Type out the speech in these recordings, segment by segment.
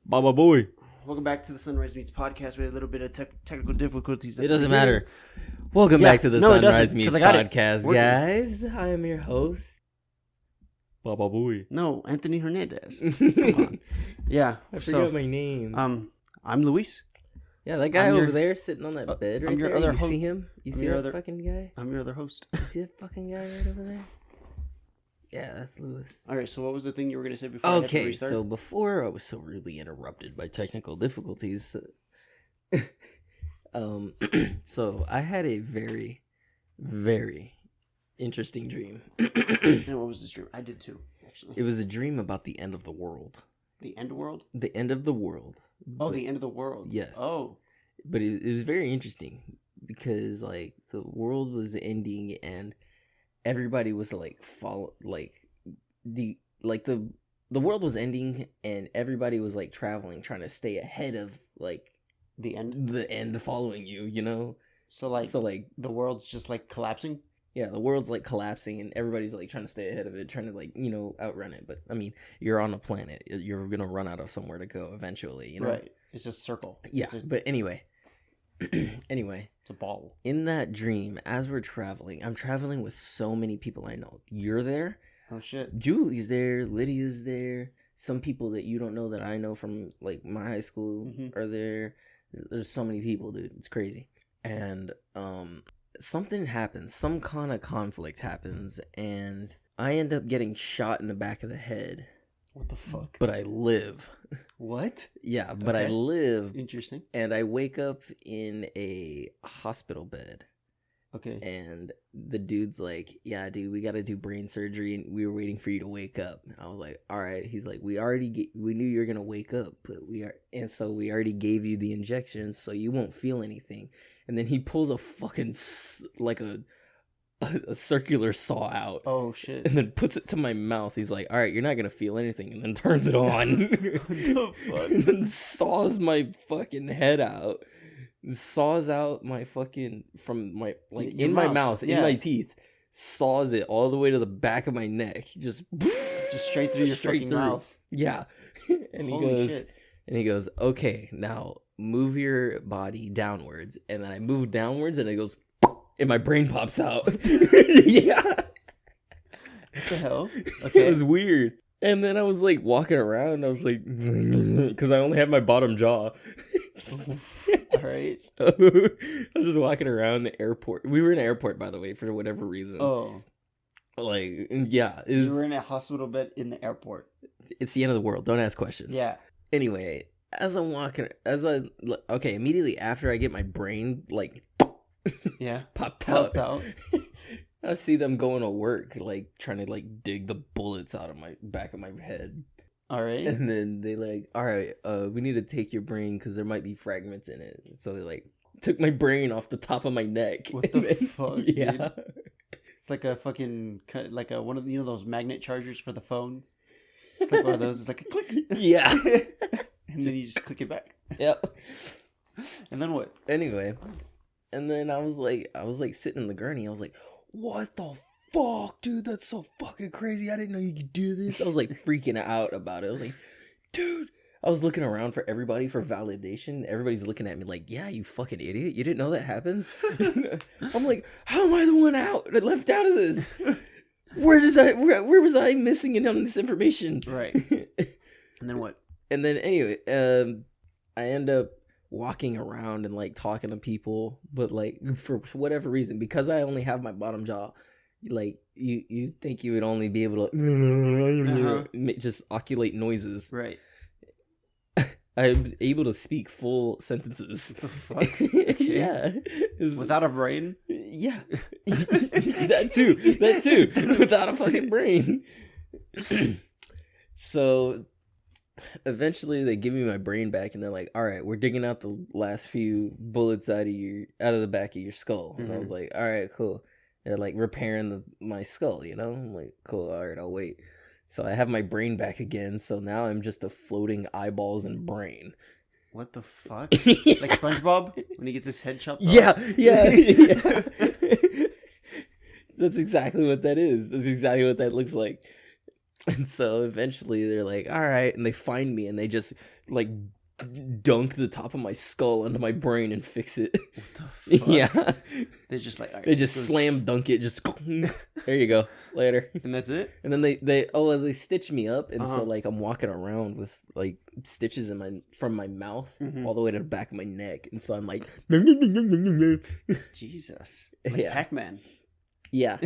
Baba boy. Welcome back to the Sunrise Meets podcast. We had a little bit of technical difficulties. It doesn't matter. Welcome back to the Sunrise Meets podcast, guys. I am your host, Baba boy. No, Anthony Hernandez. Come on. Yeah, I forgot my name. I'm Luis. Yeah, that guy over there sitting on that bed right there. Other you see him? You see that fucking guy? I'm your other host. You see that fucking guy right over there? Yeah, that's Lewis. All right, so what was the thing you were going to say before? Okay, so before I was so rudely interrupted by technical difficulties, so I had a very, very interesting dream. And what was this dream? I did too, actually. It was a dream about the end of the world. The end world? The end of the world. Oh, the end of the world. Yes. Oh. But it was very interesting because like the world was ending and everybody was like the world was ending and everybody was like traveling, trying to stay ahead of like the end following you, you know? So the world's just like collapsing? Yeah, the world's like collapsing and everybody's like trying to stay ahead of it, trying to like, you know, outrun it. But I mean, you're on a planet. You're going to run out of somewhere to go eventually, you know? Right. It's just a circle. Yeah, but anyway. It's a ball. In that dream, as we're traveling, I'm traveling with so many people I know. You're there. Oh, shit. Julie's there. Lydia's there. Some people that you don't know that I know from like my high school are there. There's so many people, dude. It's crazy. And something happens. Some kind of conflict happens. And I end up getting shot in the back of the head. What the fuck? But I live. What? Yeah, but okay. I live. Interesting. And I wake up in a hospital bed. Okay. And the dude's like, yeah, dude, we got to do brain surgery and we were waiting for you to wake up. And I was like, all right. He's like, we knew you were going to wake up, but so we already gave you the injection so you won't feel anything. And then he pulls a fucking, like a circular saw out. Oh, shit. And then puts it to my mouth. He's like, all right, you're not going to feel anything. And then turns it on. What the fuck? And then saws my fucking head out. Saws out my fucking, from my, like, in my mouth, in my teeth. Saws it all the way to the back of my neck. Just straight through your fucking mouth. Yeah. And he goes, okay, now move your body downwards. And then I move downwards and it goes, and my brain pops out. Yeah. What the hell? Okay. It was weird. And then I was like walking around. I was like, because I only had my bottom jaw. All right. So, I was just walking around the airport. We were in an airport, by the way, for whatever reason. Oh. Like, yeah. You were in a hospital bed in the airport. It's the end of the world. Don't ask questions. Yeah. Anyway, as I'm walking, immediately after I get my brain, like, yeah, popped out. I see them going to work, like trying to like dig the bullets out of my back of my head. All right. And then they like, all right, we need to take your brain because there might be fragments in it. So they like took my brain off the top of my neck. What the fuck? Yeah. Dude? It's like a fucking one of those magnet chargers for the phones. It's like one of those. It's like a click. Yeah. And then you just click it back. Yep. And then what? Anyway. And then I was like sitting in the gurney. I was like, what the fuck, dude? That's so fucking crazy. I didn't know you could do this. I was like freaking out about it. I was like, dude. I was looking around for everybody for validation. Everybody's looking at me like, yeah, you fucking idiot. You didn't know that happens? I'm like, how am I the one left out of this? Where was I missing in on this information? Right. And then what? And then anyway, I end up walking around and like talking to people, but like for whatever reason, because I only have my bottom jaw, like you think you would only be able to just oculate noises, right? I'm able to speak full sentences. What the fuck? Okay. Yeah, without a brain. Yeah, that too, without a fucking brain. So eventually they give me my brain back and they're like, all right, we're digging out the last few bullets out of the back of your skull. And I was like, all right, cool. They're like repairing my skull, you know? I'm like, cool, all right, I'll wait. So I have my brain back again, so now I'm just a floating eyeballs and brain. What the fuck? Like SpongeBob when he gets his head chopped off? Yeah. That's exactly what that is. That's exactly what that looks like. And so eventually they're like, all right. And they find me and they like dunk the top of my skull into my brain and fix it. What the fuck? Yeah. They're just like, all right, They just goes- slam dunk it, just there you go. Later. and that's it. And then they stitch me up, and Uh-huh. so like I'm walking around with like stitches in from my mouth Mhm. all the way to the back of my neck, and so I'm like, Jesus, like Yeah. Pac-Man. yeah.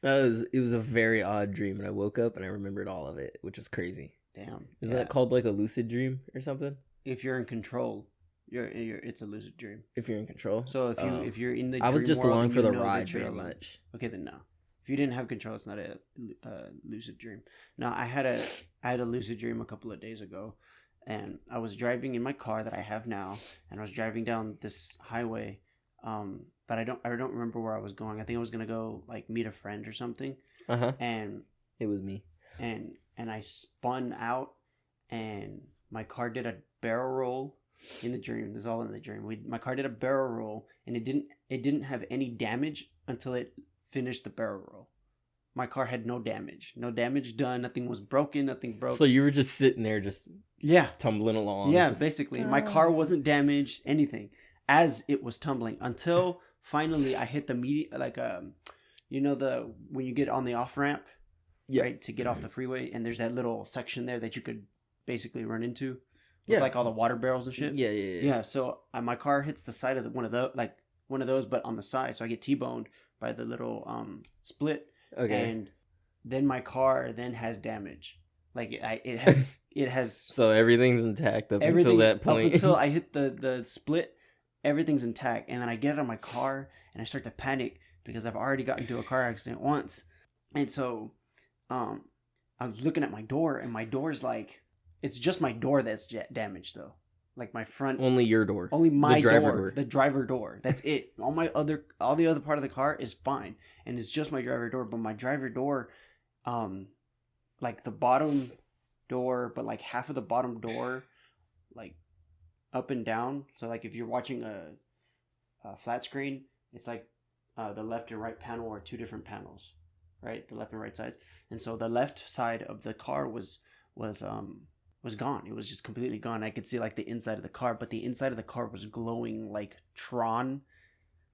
It was a very odd dream, and I woke up and I remembered all of it, which was crazy. Damn, Isn't yeah. that called like a lucid dream or something? If you're in control, it's a lucid dream. If you're in control. So if you're in the I was dream just world along and for you the know that ride, you're very alone- much. Okay, then no. If you didn't have control, it's not a lucid dream. Now I had a lucid dream a couple of days ago, and I was driving in my car that I have now, and I was driving down this highway, but I don't remember where I was going. I think I was gonna go like meet a friend or something, and It was me. and I spun out, and my car did a barrel roll in the dream. This is all in the dream. My car did a barrel roll, and it didn't have any damage until it finished the barrel roll. My car had no damage done. Nothing was broken. Nothing broke. So you were just sitting there, just yeah, tumbling along. yeah. just- Basically, my car wasn't damaged. Anything as it was tumbling until finally I hit the when you get on the off ramp, Yeah. right, to get off the freeway, and there's that little section there that you could basically run into with Yeah. like all the water barrels and shit. Yeah, yeah, yeah. Yeah, so my car hits the side of one of those, but on the side, so I get T-boned by the little split, Okay. and then my car then has damage. Like it has So everything's intact up everything until that point. up until I hit the split, everything's intact, and then I get out of my car and I start to panic because I've already gotten into a car accident once, and so I was looking at my door, and my door's like, it's just my door that's damaged though, like my front. Only your door. Only my the driver door, the driver door. That's it. All the other part of the car is fine, and it's just my driver door. But my driver door, like the bottom door, but like half of the bottom door, like up and down. So like if you're watching a flat screen, it's like the left and right panel are two different panels, right? The left and right sides, and so the left side of the car was gone. It was just completely gone. I could see like the inside of the car, but the inside of the car was glowing like Tron.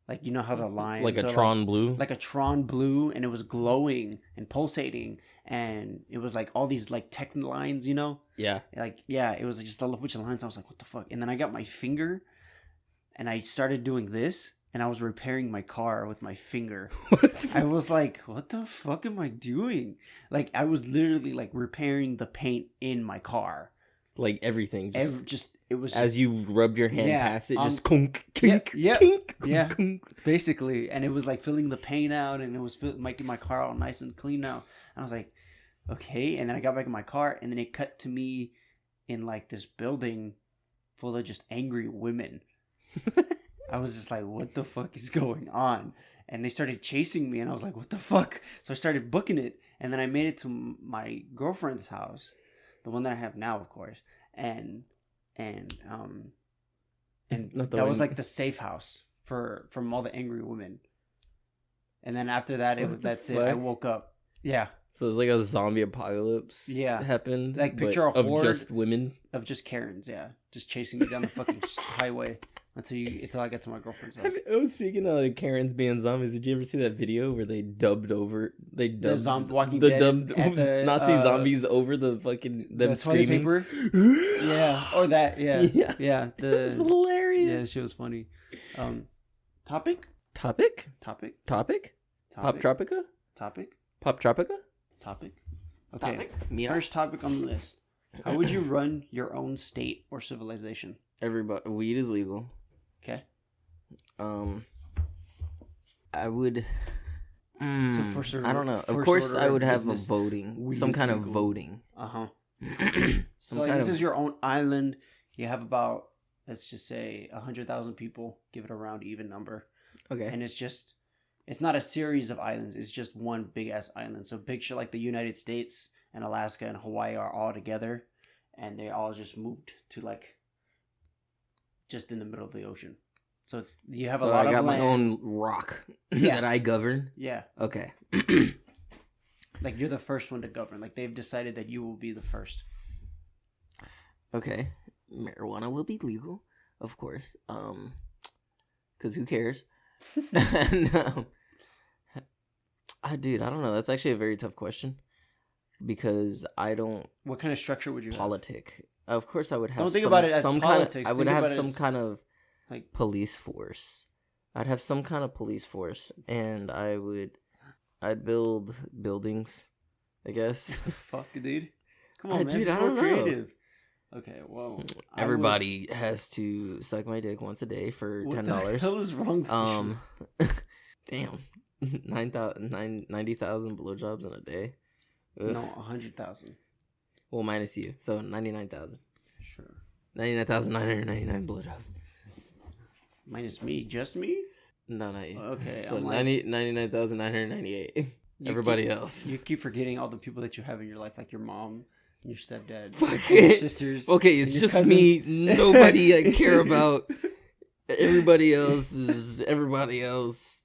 Like, you know how the lines like a are Tron blue. like a Tron blue, and it was glowing and pulsating, and it was like all these like tech lines, you know? Yeah. Like, yeah, it was just a bunch of lines. I was like, what the fuck? And then I got my finger, and I started doing this, and I was repairing my car with my finger. I was like, what the fuck am I doing? Like, I was literally like repairing the paint in my car. Like everything. Just, It was just, as you rubbed your hand Yeah, past it, on- just kunk, Yeah, kink, yeah, kink, yeah. kunk. basically, and it was like filling the paint out, and it was making my car all nice and clean now. And I was like, okay. And then I got back in my car, and then it cut to me in like this building full of just angry women. I was just like, what the fuck is going on? And they started chasing me, and I was like, what the fuck? So I started booking it, and then I made it to my girlfriend's house, the one that I have now, of course, and Not the that one- was like the safe house from all the angry women. And then after that, What the that's it. I fuck? woke up. Yeah, So it's like a zombie apocalypse. Yeah. Happened. Like, but picture a of horde- just women. of just Karens. Yeah, just chasing me down the fucking highway until I get to my girlfriend's house. Speaking of like Karens being zombies, did you ever see that video where they dubbed Walking the Dead dubbed at the, Nazi zombies over the fucking them The toilet screaming? paper. Yeah, or that. Yeah, Yeah. yeah. It was Yeah, hilarious. she was funny. Topic. Topic? Topic. Pop Tropica? Topic. Pop Tropica? Topic. Okay. Topic? Mira? First topic on the list. How would you run your own state or civilization? Everybody, weed is legal. Okay. I would. So first order- I don't know. Of first course, order I of would have a business, voting, weed some is kind of legal. voting. Uh-huh. Some So like, kind this of. is your own island. You have about, let's just say, 100,000 people. Give it a round even number. Okay. And it's not a series of islands. It's just one big ass island. So picture like the United States and Alaska and Hawaii are all together, and they all just moved to like just in the middle of the ocean. So you have a lot I got of land. my own rock Yeah. that I govern. Yeah, Okay. like you're the first one to govern. Like they've decided that you will be the first. Okay, marijuana will be legal, of course. Because who cares? And, dude, I don't know. That's actually a very tough question because I don't What kind of structure would you politic. Of course, I would have. Don't think about it as politics. I would Think have about it some as, kind of like, police force. I'd have some kind of police force, and I'd build buildings, I guess. fuck, dude. Come on, man. Dude, Be I more don't know. creative. Okay, well, Everybody has to suck my dick once a day for $10. What the hell is wrong with you? Damn, 90,000 blowjobs in a day. Ugh. No, 100,000. Well, minus you, so 99,000. Sure. 99,999 blowjobs. Minus me, just me? No, not you. Okay, so I'm like 99,998. Everybody else. You keep forgetting all the people that you have in your life, like your mom, your stepdad, Fuck your it. sisters. Okay, it's your just cousins. me. Nobody I care about. Everybody else is everybody else.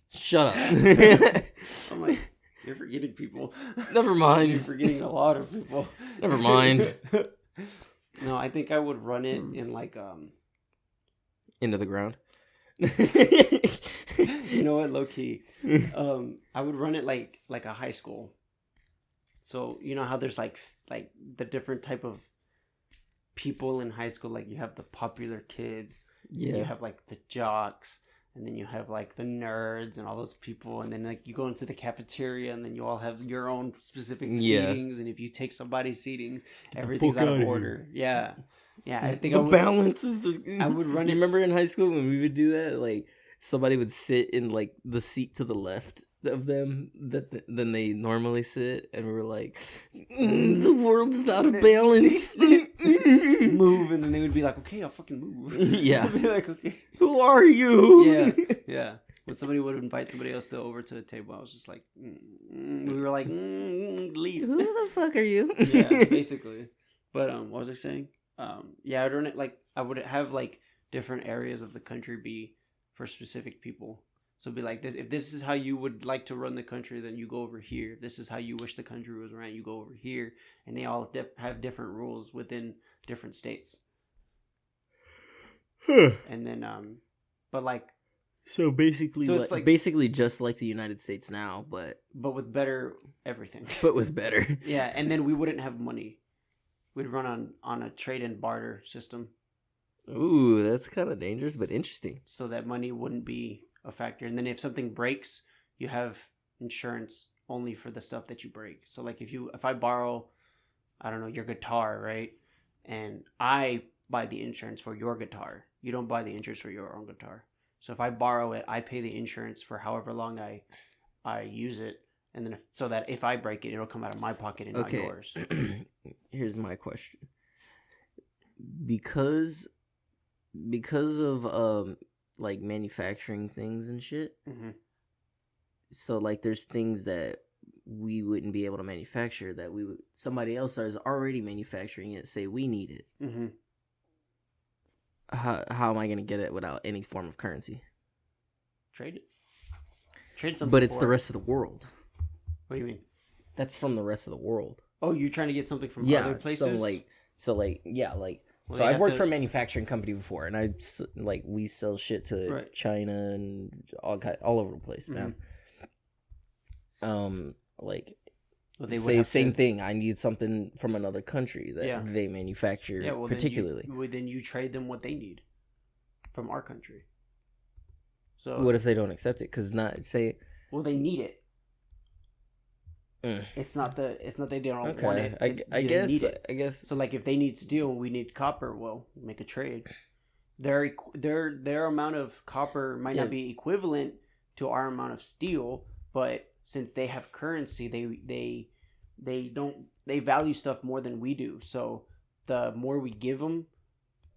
Shut up. I'm like, you're forgetting people. Never mind. You're forgetting a lot of people. Never mind. No, I think I would run it in like Into the ground. you know what, low key. I would run it like a high school. So you know how there's like the different type of people in high school, like you have the popular kids, Yeah. you have like the jocks, and then you have like the nerds and all those people, and then like you go into the cafeteria and then you all have your own specific seatings, and if you take somebody's seatings, everything's out of order. Yeah. I think the I would, balance is I would run You it. remember in high school when we would do that? Like somebody would sit in like the seat to the left of them than they normally sit, and we were like, the world is out of balance. Move, and then they would be like, okay, I'll fucking move. Yeah. I'd be like, okay. Who are you? Yeah. When somebody would invite somebody else over to the table, I was just like, we were like, leave. Who the fuck are you? Yeah, basically. But what was I saying? I'd run it like I would have like different areas of the country be for specific people. So it'd be like this: if this is how you would like to run the country, then you go over here. If this is how you wish the country was ran, you go over here. And they all have different rules within different states. And then, but like, so basically, so it's like basically just like the United States now, but with better everything. but with better. Yeah, and then we wouldn't have money. We'd run on a trade and barter system. Ooh, that's kind of dangerous, but interesting. So that money wouldn't be a factor. And then if something breaks, you have insurance only for the stuff that you break. So like if I borrow, I don't know, your guitar, right? And I buy the insurance for your guitar. You don't buy the insurance for your own guitar. So if I borrow it, I pay the insurance for however long I use it. And then so that if I break it, it'll come out of my pocket and not yours. Here's my question. Because of like manufacturing things and shit. Mm-hmm. So like there's things that we wouldn't be able to manufacture that somebody else is already manufacturing it, say we need it. Mm-hmm. How am I going to get it without any form of currency? Trade it. Trade something. But it's the rest of the world. What do you mean? That's from the rest of the world. Oh, you're trying to get something from other places? So I've worked for a manufacturing company before, and we sell shit to China and all over the place, man. Same thing. I need something from another country that they manufacture, particularly. Then you trade them what they need from our country. So what if they don't accept it? Well, they need it. It's not they don't want it. I guess. So like if they need steel and we need copper, well, make a trade. Their amount of copper might not be equivalent to our amount of steel, but since they have currency, they value stuff more than we do. So the more we give them,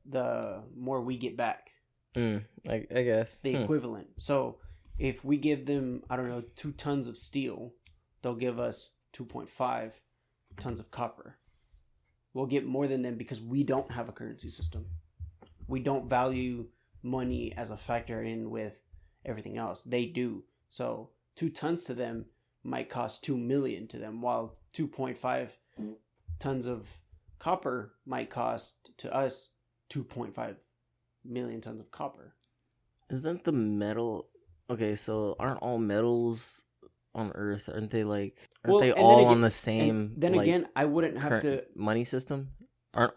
the more we get back. I guess the equivalent. So if we give them, I don't know, 2 tons of steel, they'll give us 2.5 tons of copper. We'll get more than them because we don't have a currency system. We don't value money as a factor in with everything else. They do. So 2 tons to them might cost $2 million to them, while 2.5 tons of copper might cost to us 2.5 million tons of copper. Isn't the metal... Okay, so aren't all metals on Earth, aren't they all on the same... Then again, I wouldn't have to... money system? Aren't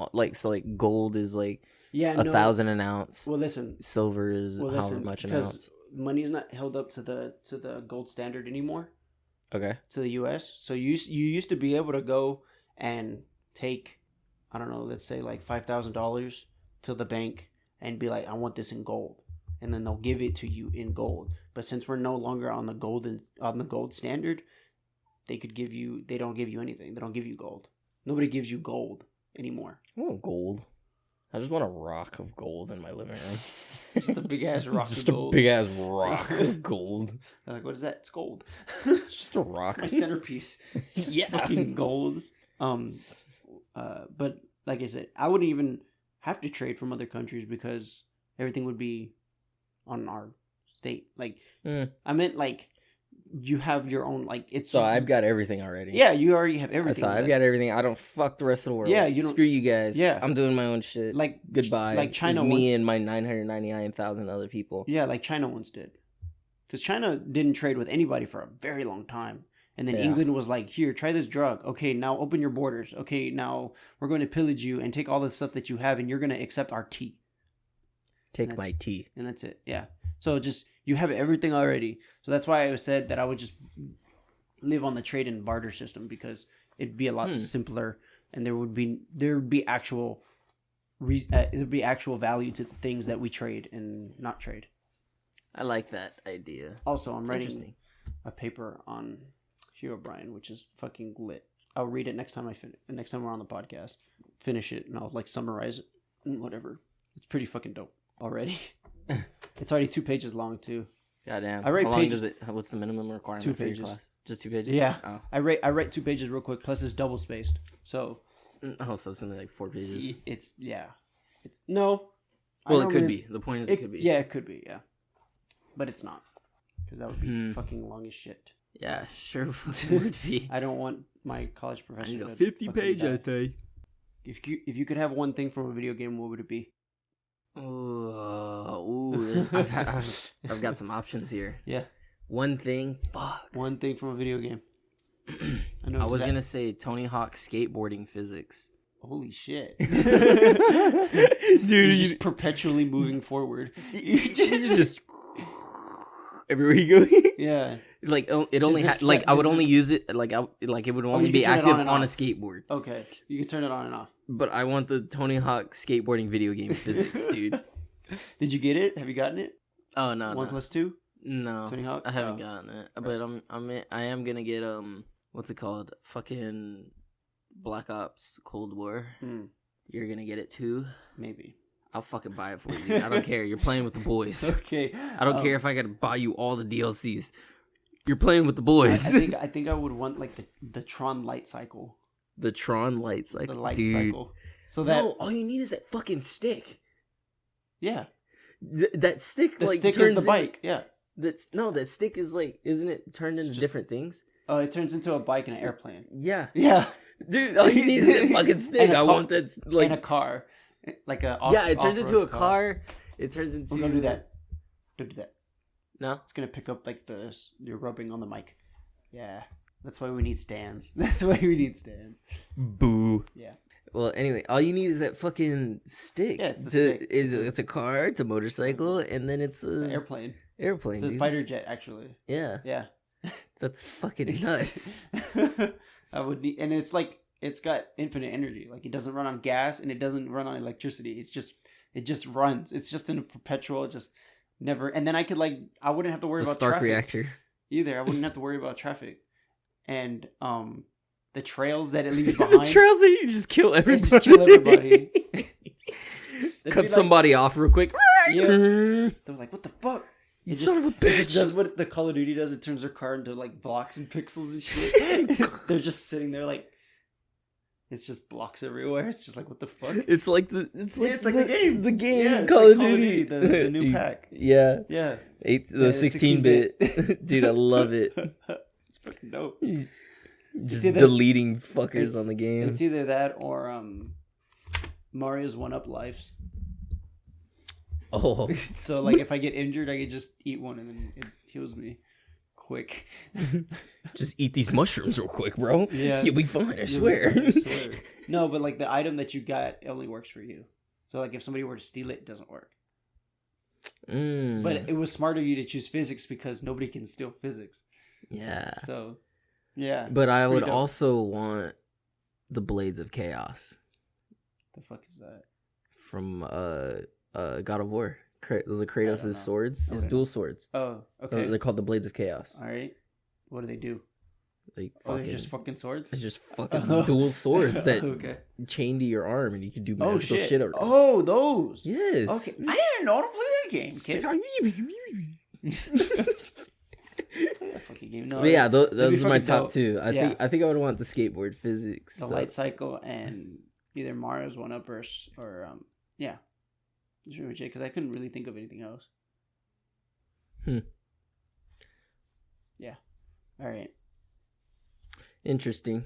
gold is 1,000 an ounce. Well, listen. Silver is however much an ounce. Money's not held up to the gold standard anymore. Okay. To the U.S. So you used to be able to go and take, I don't know, let's say like $5,000 to the bank and be like, I want this in gold, and then they'll give it to you in gold. But since we're no longer on the gold standard, they don't give you anything. They don't give you gold. Nobody gives you gold anymore. I want gold. I just want a rock of gold in my living room. Just a big ass rock just of gold. Just a big ass rock of gold. They're like, what is that? It's gold. It's just a rock. It's my centerpiece. It's just fucking gold. But like I said, I wouldn't even have to trade from other countries because everything would be on our state. Like, I meant like you have your own, like, it's... So I've got everything already. Yeah, you already have everything. So I've got everything. I don't fuck the rest of the world. Yeah, you don't... Screw you guys. Yeah. I'm doing my own shit. Like, goodbye. Like China once... me and my 999,000 other people. Yeah, like China once did. Because China didn't trade with anybody for a very long time. And then England was like, here, try this drug. Okay, now open your borders. Okay, now we're going to pillage you and take all the stuff that you have, and you're going to accept our tea. Take my tea. And that's it. Yeah. So just, you have everything already. So that's why I said that I would just live on the trade and barter system, because it'd be a lot simpler, and there would be actual value to things that we trade and not trade. I like that idea. Also, I'm writing a paper on Herobrine, which is fucking lit. I'll read it next time we're on the podcast. Finish it, and I'll like summarize it and whatever. It's pretty fucking dope already. It's already 2 pages long too. Goddamn. I write How long does it? What's the minimum requirement 2 for your pages. class? Just 2 pages? Yeah. Oh. I write 2 pages real quick. Plus it's double spaced. So. Oh, so it's only like 4 pages. It's no. Well, it could be. The point is, it could be. Yeah, it could be. Yeah, but it's not, because that would be fucking long as shit. Yeah, sure would be. I don't want my college professor. I need a 50-page essay. If you could have one thing from a video game, what would it be? I've got some options here. Yeah. One thing. Fuck. One thing from a video game. I was gonna say Tony Hawk skateboarding physics. Holy shit. Dude, you're just perpetually moving forward. You just everywhere you go. Yeah. Like it only I would only use it like it would only be active on a skateboard. Okay. You can turn it on and off. But I want the Tony Hawk skateboarding video game physics, dude. Did you get it? Have you gotten it? Oh no. 1+2? No. Tony Hawk? I haven't gotten it. But I am gonna get what's it called? Fucking Black Ops Cold War. You're gonna get it too? Maybe. I'll fucking buy it for you, dude. I don't care. You're playing with the boys. Okay. I don't care if I gotta buy you all the DLCs. You're playing with the boys. I think I would want like the Tron light cycle. The Tron light cycle. The light dude. cycle. So that all you need is that fucking stick. Yeah. That stick the stick is the bike. Yeah. That stick is like, isn't it turned into different things? Oh, it turns into a bike and an airplane. Yeah. Yeah. Dude, all you need is that fucking stick. I want that like and a car. Like a it turns into a car. It turns into Don't do that. Don't do that. No? It's gonna pick up like you're rubbing on the mic. Yeah. That's why we need stands. That's why we need stands. Boo. Yeah. Well, anyway, all you need is that fucking stick. Yeah, it's the stick. It's a car, it's a motorcycle, and then it's an airplane. Airplane. It's a fighter jet, actually. Yeah. Yeah. That's fucking nuts. I would need, and it's like it's got infinite energy. Like it doesn't run on gas and it doesn't run on electricity. It just runs. It's just in a perpetual, just never. And then I wouldn't have to worry about Stark traffic reactor either. I wouldn't have to worry about traffic, and the trails that it leaves behind. The trails that you just kill everybody. Just kill everybody. Cut somebody off real quick. Yeah. They're like, what the fuck? You son of a bitch. It just does what the Call of Duty does. It turns their car into like blocks and pixels and shit. They're just sitting there like, it's just blocks everywhere. It's just like, what the fuck? It's like the game. The game. Yeah, Call of Duty. The new pack. Yeah. Yeah. The 16-bit. Dude, I love it. It's fucking dope. Just deleting fuckers on the game. It's either that or Mario's 1-Up lives. Oh. So like if I get injured, I can just eat one and then it heals me quick. Just eat these mushrooms real quick, bro. Yeah. You'll be fine, I swear. I swear. No, but like the item that you got only works for you. So like if somebody were to steal it doesn't work. But it was smart of you to choose physics because nobody can steal physics. Yeah. So, yeah. But I would also want the Blades of Chaos. The fuck is that? From God of War. Those are Kratos' swords. His dual swords. Oh, okay. They're called the Blades of Chaos. All right. What do they do? They're just fucking swords? It's just fucking dual swords that chain to your arm, and you can do magical shit over them. Oh, those. Yes. Okay. I didn't know how to play that game, kid. Fucking game. No, but yeah, those are my top two. I think I would want the skateboard physics. The light cycle and either Mario's 1-Up or yeah. That's pretty much it, because I couldn't really think of anything else. Yeah. All right. Interesting.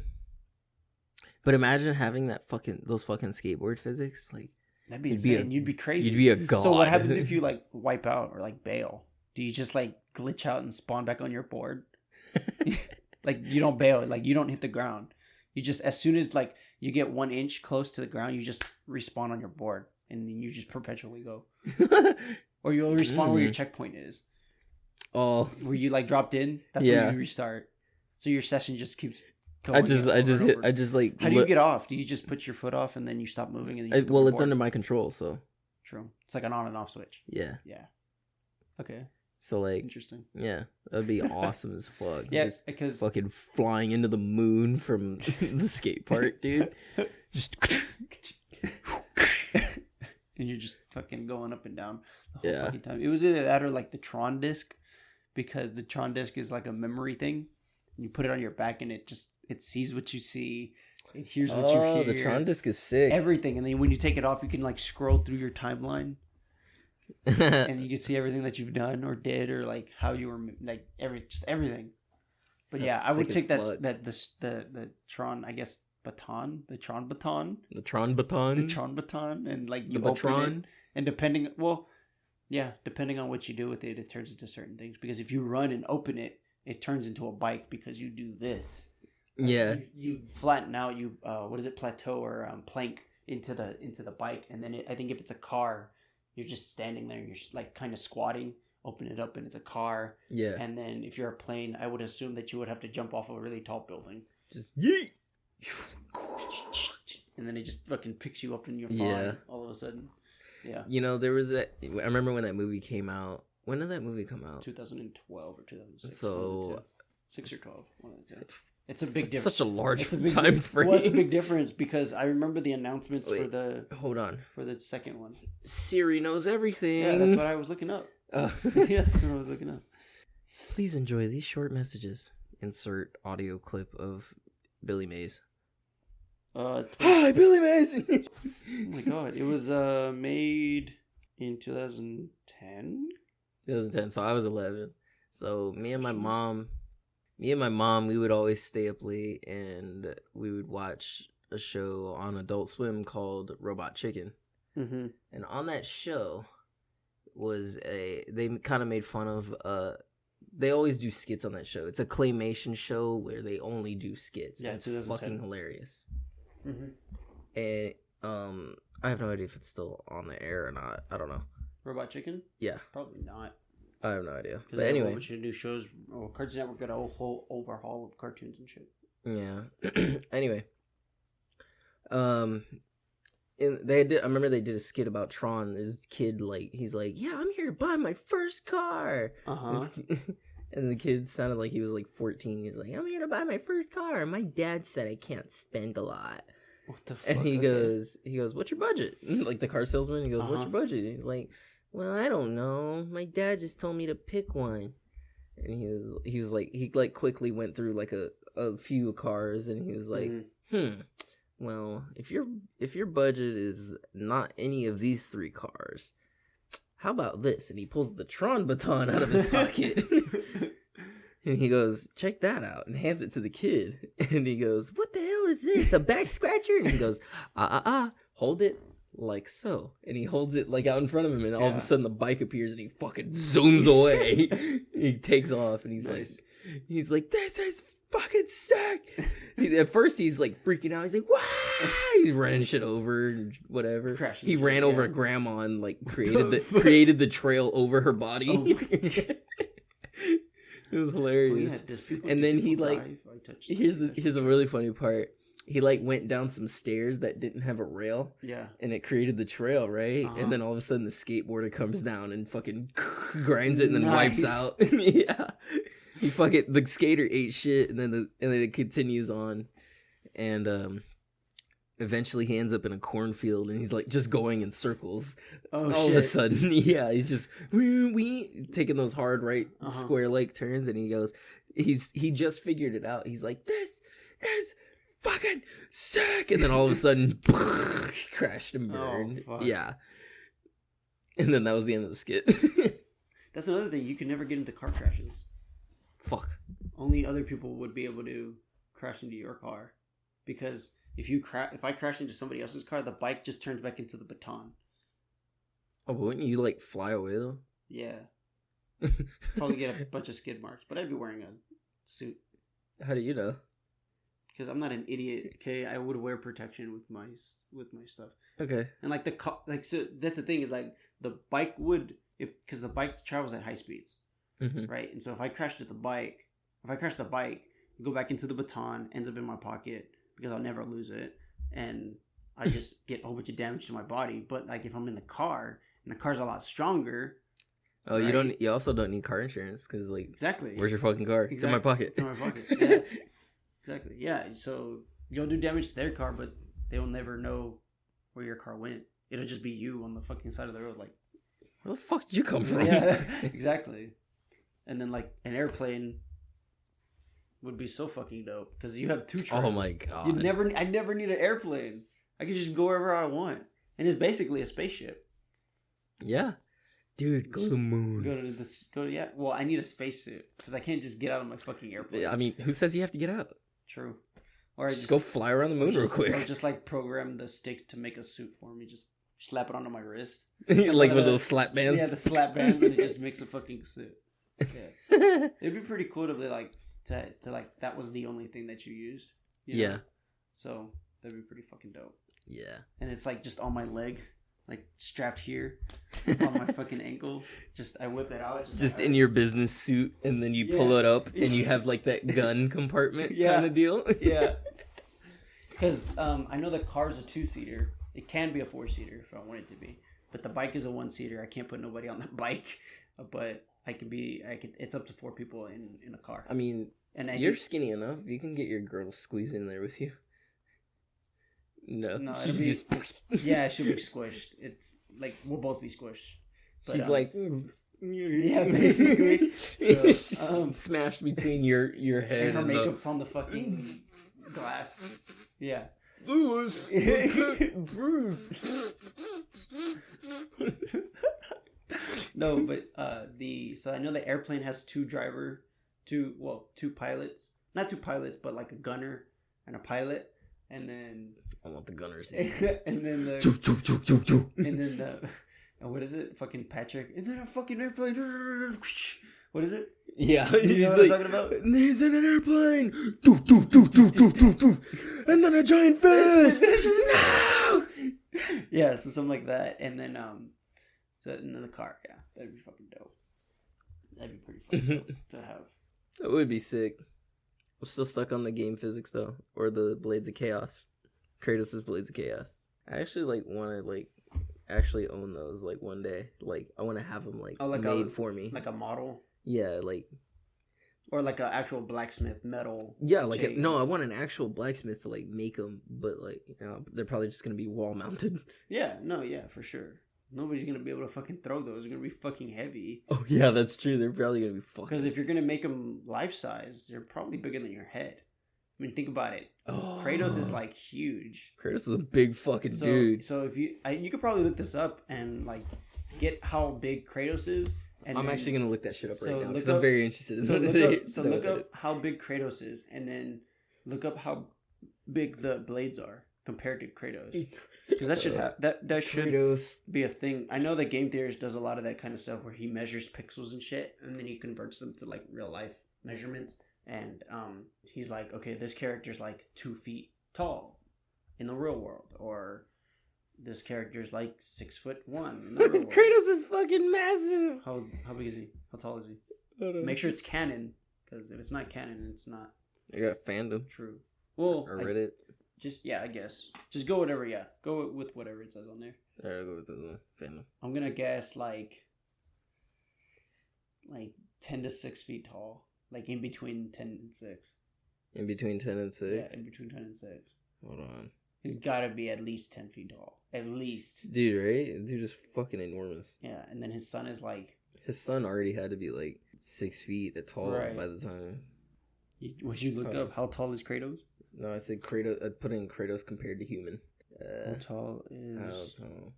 But imagine having those fucking skateboard physics. Like, that'd be insane. You'd be crazy. You'd be a god. So what happens if you like wipe out or like bail? Do you just like glitch out and spawn back on your board? Like you don't bail. Like you don't hit the ground. You just, as soon as like you get 1 inch close to the ground, you just respawn on your board, and then you just perpetually go. Or you'll respawn where your checkpoint is. Oh, where you like dropped in. That's when you restart. So your session just keeps going. How do you get off? Do you just put your foot off and then you stop moving? And then it's under my control, so. True. It's like an on and off switch. Yeah. Yeah. Okay. So like, interesting. Yeah, that'd be awesome as fuck. Yeah, because fucking flying into the moon from the skate park, dude. Just. And you're just fucking going up and down the whole fucking time. It was either that or like the Tron disc, because the Tron disc is like a memory thing. You put it on your back and it sees what you see. It hears what you hear. Oh, the Tron disc is sick. Everything. And then when you take it off, you can like scroll through your timeline. And you can see everything that you've done or did, or like how you were, like everything. But that's I would take the Tron, I guess, baton, the Tron baton, and like you open it, and depending on what you do with it, it turns into certain things. Because if you run and open it, it turns into a bike because you do this. Yeah. You flatten out, plateau or plank into the bike, and then I think if it's a car, you're just standing there and you're just like kind of squatting, open it up and it's a car. Yeah. And then if you're a plane, I would assume that you would have to jump off a really tall building. Just yeet. And then it just fucking picks you up and you're flying all of a sudden. Yeah. You know, I remember when that movie came out. When did that movie come out? 2012 or 2006. So 6 or 12. One of the two. It's a big difference. Such a large time frame. Well, it's a big difference because I remember the announcements for the... Hold on. For the second one. Siri knows everything. Yeah, that's what I was looking up. Yeah, that's what I was looking up. Please enjoy these short messages. Insert audio clip of Billy Mays. Hi, Billy Mays! Oh my god. It was made in 2010? 2010, so I was 11. So me and my mom, we would always stay up late and we would watch a show on Adult Swim called Robot Chicken. Mm-hmm. And on that show they kind of made fun of, they always do skits on that show. It's a claymation show where they only do skits. Yeah, it's fucking hilarious. Mm-hmm. And I have no idea if it's still on the air or not. I don't know. Robot Chicken? Yeah. Probably not. I have no idea. But anyway, what you do shows. Oh, Cartoon Network got a whole overhaul of cartoons and shit. Yeah. Anyway, I remember they did a skit about Tron. This kid, he's like, "Yeah, I'm here to buy my first car." And the kid sounded like he was like 14. He's like, "I'm here to buy my first car. My dad said I can't spend a lot." What the fuck? And he goes, "What's your budget?" Like the car salesman. He goes, "What's your budget?" He's like, "Well, I don't know. My dad just told me to pick one." And he was like, he quickly went through like a few cars, and he was like, well, if your budget is not any of these 3 cars, how about this? And he pulls the Tron baton out of his pocket. And he goes, check that out, and hands it to the kid. And he goes, what the hell is this? A back scratcher? And he goes, hold it like so. And he holds it like out in front of him, and all of a sudden the bike appears, and he fucking zooms away. He takes off, and he's like, this is fucking sick. At first he's like freaking out. He's like, "Wah!" He's running shit over and whatever. Crashing he ran over a grandma and like created the trail over her body. It was hilarious. And then he like here's a really funny part. He like went down some stairs that didn't have a rail. Yeah. And it created the trail, right? And then all of a sudden the skateboarder comes down and fucking grinds it and then wipes out. Yeah. He fucking the skater ate shit, and then it continues on, and eventually he ends up in a cornfield, and he's like just going in circles. All of a sudden, yeah, he's just we taking those hard right square leg turns, and he goes, he just figured it out. He's like, this is fucking sick, and then all of a sudden, he crashed and burned. Yeah, and then that was the end of the skit. That's another thing. You can never get into car crashes. Fuck. Only other people would be able to crash into your car, because if I crash into somebody else's car, the bike just turns back into the baton. Oh, but wouldn't you like fly away though? Yeah. Probably get a bunch of skid marks, but I'd be wearing a suit. How do you know? Because I'm not an idiot. Okay, I would wear protection with my stuff. Okay. And like so that's the thing is like the bike would because the bike travels at high speeds. Mm-hmm. Right, and so if I crash the bike, go back into the baton, ends up in my pocket because I'll never lose it, and I just get a whole bunch of damage to my body. But like if I'm in the car and the car's a lot stronger, oh, right? You also don't need car insurance because like exactly, where's your fucking car? Exactly. It's in my pocket. It's in my pocket. Yeah, exactly. Yeah, so you'll do damage to their car, but they will never know where your car went. It'll just be you on the fucking side of the road, like, where the fuck did you come from? Yeah, exactly. And then, like, an airplane would be so fucking dope because you have two trails. Oh my god! I never need an airplane. I can just go wherever I want, and it's basically a spaceship. Yeah, dude, go to the moon. Yeah. Well, I need a spacesuit because I can't just get out of my fucking airplane. I mean, who says you have to get out? True. Or just go fly around the moon real quick. Or just like program the stick to make a suit for me. Just slap it onto my wrist. Like with those slap bands. Yeah, the slap bands, and it just makes a fucking suit. Yeah. It'd be pretty cool to be like to like that was the only thing that you used. You know? Yeah. So that'd be pretty fucking dope. Yeah. And it's like just on my leg, like strapped here on my fucking ankle. Just I whip it out. Just in your business suit, and then you pull it up, and you have like that gun compartment kind of deal. Yeah. Because I know the car's a 2-seater. It can be a 4-seater if I want it to be, but the bike is a 1-seater. I can't put nobody on the bike, but it's up to 4 people in a car. I mean, you're skinny enough. You can get your girl to squeeze in there with you. No, she'll be, yeah, she'll be squished. It's like we'll both be squished. But, she's like, yeah, basically. So, smashed between your head and her makeup's on the fucking glass. Yeah. No, but so I know the airplane has two pilots. Not 2 pilots, but like a gunner and a pilot, and then I want the gunners. and then what is it? Fucking Patrick. And then a fucking airplane. What is it? Yeah, you know what I'm talking about? He's in an airplane. And then a giant fist. No. Yeah, so something like that, and then the car. Yeah, that'd be fucking dope. That'd be pretty fucking dope to have. That would be sick. I'm still stuck on the game physics though, or the Blades of Chaos. Kratos' Blades of Chaos. I actually want to actually own those one day. Like I want to have them made for me, like a model. Yeah, or like an actual blacksmith metal. Yeah, I want an actual blacksmith to make them, but they're probably just gonna be wall mounted. Yeah, for sure. Nobody's gonna be able to fucking throw those. They're gonna be fucking heavy. Oh yeah, that's true. They're probably gonna be fucking. Because if you're gonna make them life size, they're probably bigger than your head. I mean, think about it. Oh. Kratos is huge. Kratos is a big fucking dude. So if you could probably look this up and get how big Kratos is, And I'm then, actually gonna look that shit up so right now look because I'm up- very interested. In So what look that up is. how big Kratos is, and then look up how big the blades are compared to Kratos. Because that should that should Kratos. be a thing. I know that game theorist does a lot of that kind of stuff where he measures pixels and shit, and then he converts them to like real life measurements. And he's like, okay, this character's like 2 feet tall in the real world, or this character's like 6'1" in the real world. Kratos is fucking massive. How big is he? How tall is he? Hold on. Make sure it's canon, because if it's not canon, it's not I got fandom true. Well, or Reddit. I guess. Just go whatever, yeah. Go with whatever it says on there. Alright, I'll go with this one. Fandom. I'm gonna guess like 10 to 6 feet tall. Like in between 10 and 6. In between 10 and 6? Yeah, in between 10 and 6. Hold on. He's gotta be at least 10 feet tall. At least. Dude, right? Dude is fucking enormous. Yeah, and then his son is like... His son already had to be like 6 feet tall Right. by the time. Would you look up how tall is Kratos? No, I said Kratos. I put in Kratos compared to human. How tall is... How tall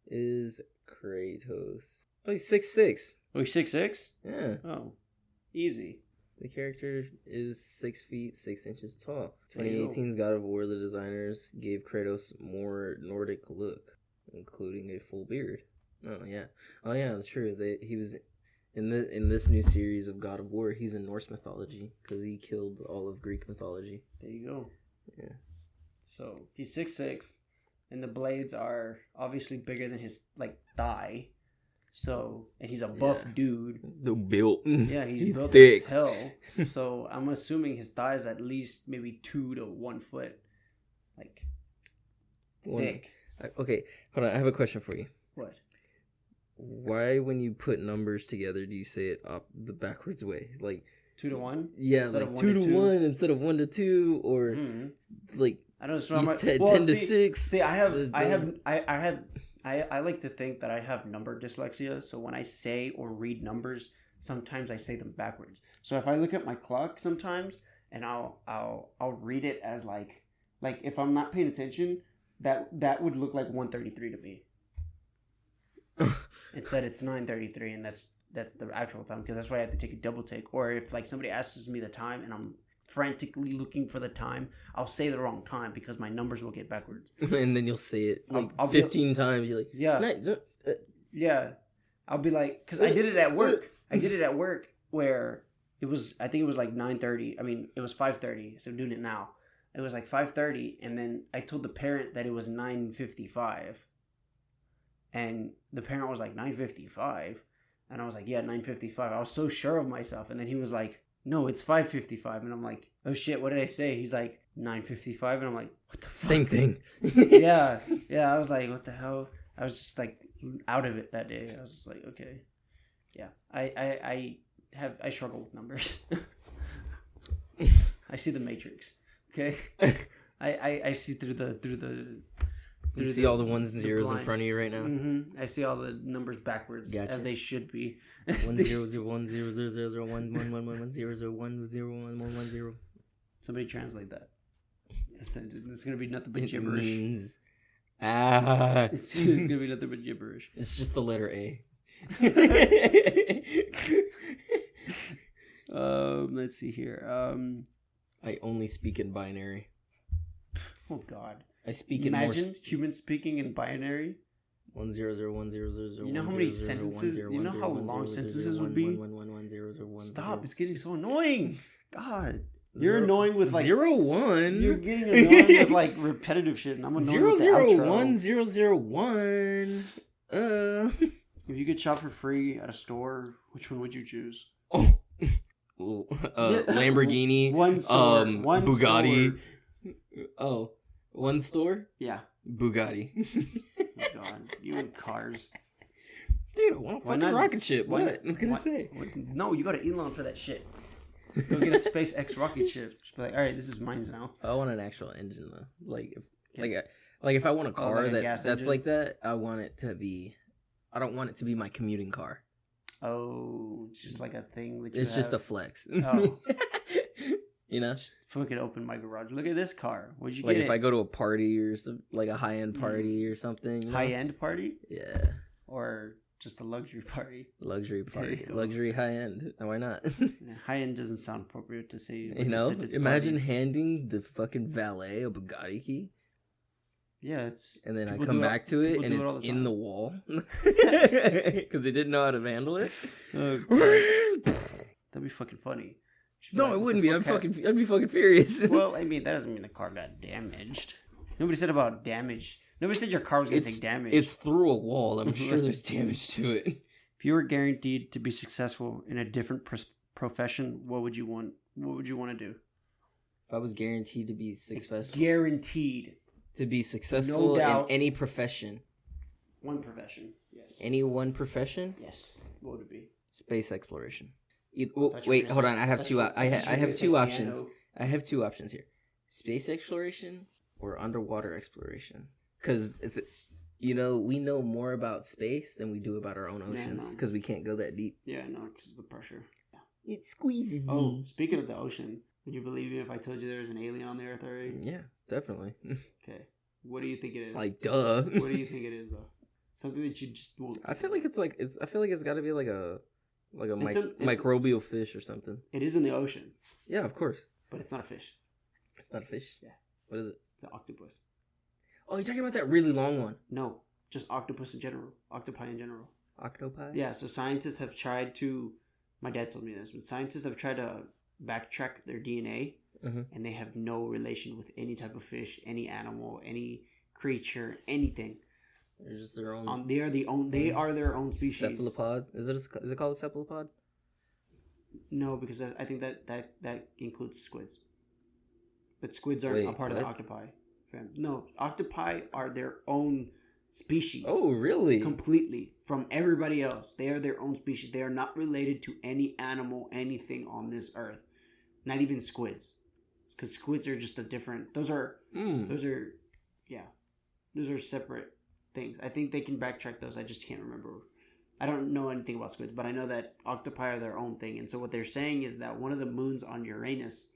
is Kratos? Oh, he's 6'6". Oh, he's 6'6"? Yeah. Oh, easy. The character is 6 feet 6 inches tall. There you go. 2018's God of War, the designers gave Kratos more Nordic look, including a full beard. Oh yeah, that's true. He was in this new series of God of War. He's in Norse mythology because he killed all of Greek mythology. There you go. Yeah. So he's 6'6", and the blades are obviously bigger than his like thigh. So, and he's a buff dude. The built. Yeah, he's built thick. as hell. So I'm assuming his thigh is at least maybe 2 to 1 foot, like thick. Okay, hold on. I have a question for you. What? Why, when you put numbers together, do you say it up the backwards way? Like 2 to 1? yeah, Instead like of 2 1 to to 2? 1 instead of 1 to 2, or like I don't know. you said 10 to 6. See, I like to think that I have number dyslexia. So when I say or read numbers, sometimes I say them backwards. So if I look at my clock sometimes, and I'll read it as like if I'm not paying attention, that would look like 1:33 to me. It said it's 9:33, and that's the actual time, because that's why I have to take a double take. Or if like somebody asks me the time and I'm frantically looking for the time, I'll say the wrong time because my numbers will get backwards. And then you'll say it like I'll 15 times. You're like, yeah, yeah. I'll be like, because I did it at work. I did it at work where it was, I think it was like 9:30. I mean, it was 5:30. So I'm doing it now. It was like 5:30, and then I told the parent that it was 9:55, and the parent was like 9:55, and I was like, yeah, 9:55. I was so sure of myself, and then he was like, no, it's 5:55, and I'm like, oh shit, what did I say? He's like 9:55, and I'm like, what the fuck? same thing. yeah. I was like, what the hell? I was just like out of it that day. I was just like, okay, yeah. I struggle with numbers. I see the Matrix. Okay, I see through the. You see all the ones and zeros in blind. front of you right now. Mm-hmm. I see all the numbers backwards, Gotcha. as they should be. 1-0-0-1-0-0-0-1-1-1-0-0-1-1-0. Somebody translate that. It's a sentence. It's gonna be nothing but It gibberish. means It's gonna be nothing but gibberish. It's just the letter A. Let's see here. I only speak in binary. Oh God. I speak Imagine humans speaking in binary. 1-0-0-1-0-0-0. You know how many sentences? You know how long sentences would be? Stop! It's getting so annoying. God, you're annoying with like 0-1. You're getting annoying with like repetitive shit, and I'm annoying with the outro. 0-0-1-0-0-1. If you could shop for free at a store, which one would you choose? Oh, Lamborghini. One store. One Bugatti. store. Oh, one store. Yeah. Bugatti. Oh God, you and cars. Dude, I want a fucking rocket ship. What can I say? No, you go to Elon for that shit. Go get a SpaceX rocket ship. Just be like, all right, this is mine now. I want an actual engine though. Like if I want a car like a that's engine? like that, I want it to be. I don't want it to be my commuting car. Oh, it's just like a thing that you It's just a have. flex. Oh. You know, Just fucking open my garage. Look at this car. What'd you like get? if I go to a party or some, like a high end party or something. You know? High end party Yeah. or just a luxury party. Luxury There you party. go. Luxury high end. Why not? Yeah, high end doesn't sound appropriate to say. You know, imagine parties. handing the fucking valet a Bugatti key. Yeah, it's. And then I people come do it- back to it people and do it all it's the in time. the wall. Because they didn't know how to handle it. That'd be fucking funny. She'd be No, like, it "What wouldn't the be. fuck I'd be fucking furious. Well, I mean, that doesn't mean the car got damaged. Nobody said about damage. Nobody said your car was gonna take damage. It's through a wall. I'm sure there's damage to it. If you were guaranteed to be successful in a different profession, what would you want? What would you want to do? If I was guaranteed to be successful, Guaranteed. in doubt. any profession, One profession. Yes. any one profession, Yes. What would it be? space exploration. thought you were Wait, gonna hold say- on. I have thought two. you- I thought you were have gonna say two options. piano. I have two options here: space exploration or underwater exploration. Because we know more about space than we do about our own oceans. no. Because we can't go that deep. Yeah, no, because of the pressure. It squeezes Oh, speaking of the ocean, would you believe me if I told you there was an alien on the Earth already? Yeah, definitely. Okay. What do you think it is? Like, duh. What do you think it is, though? Something that you just won't. I feel like I feel like it's got to be like a It's microbial fish or something. It is in the ocean, Yeah, of course. but it's not a fish. It's not a fish. Yeah. What is it? It's an octopus. Oh, you're talking about that really long one. No, just octopus in general. Octopi in general. Octopi? Yeah, so scientists have tried to. My dad told me this, but scientists have tried to backtrack their DNA, Mhm. and they have no relation with any type of fish, any animal, any creature, anything. They're just their own. They are They are their own species. Cephalopod? Is it called a cephalopod? No, because I think that includes squids. But squids aren't Wait, a part of the what? octopi fam. No, octopi are their own species. Oh, really? Completely from everybody else. They are their own species. They are not related to any animal, anything on this earth. Not even squids. Because squids are just a different. Those are separate things. I think they can backtrack those. I just can't remember. I don't know anything about squids, but I know that octopi are their own thing. And so what they're saying is that one of the moons on Uranus.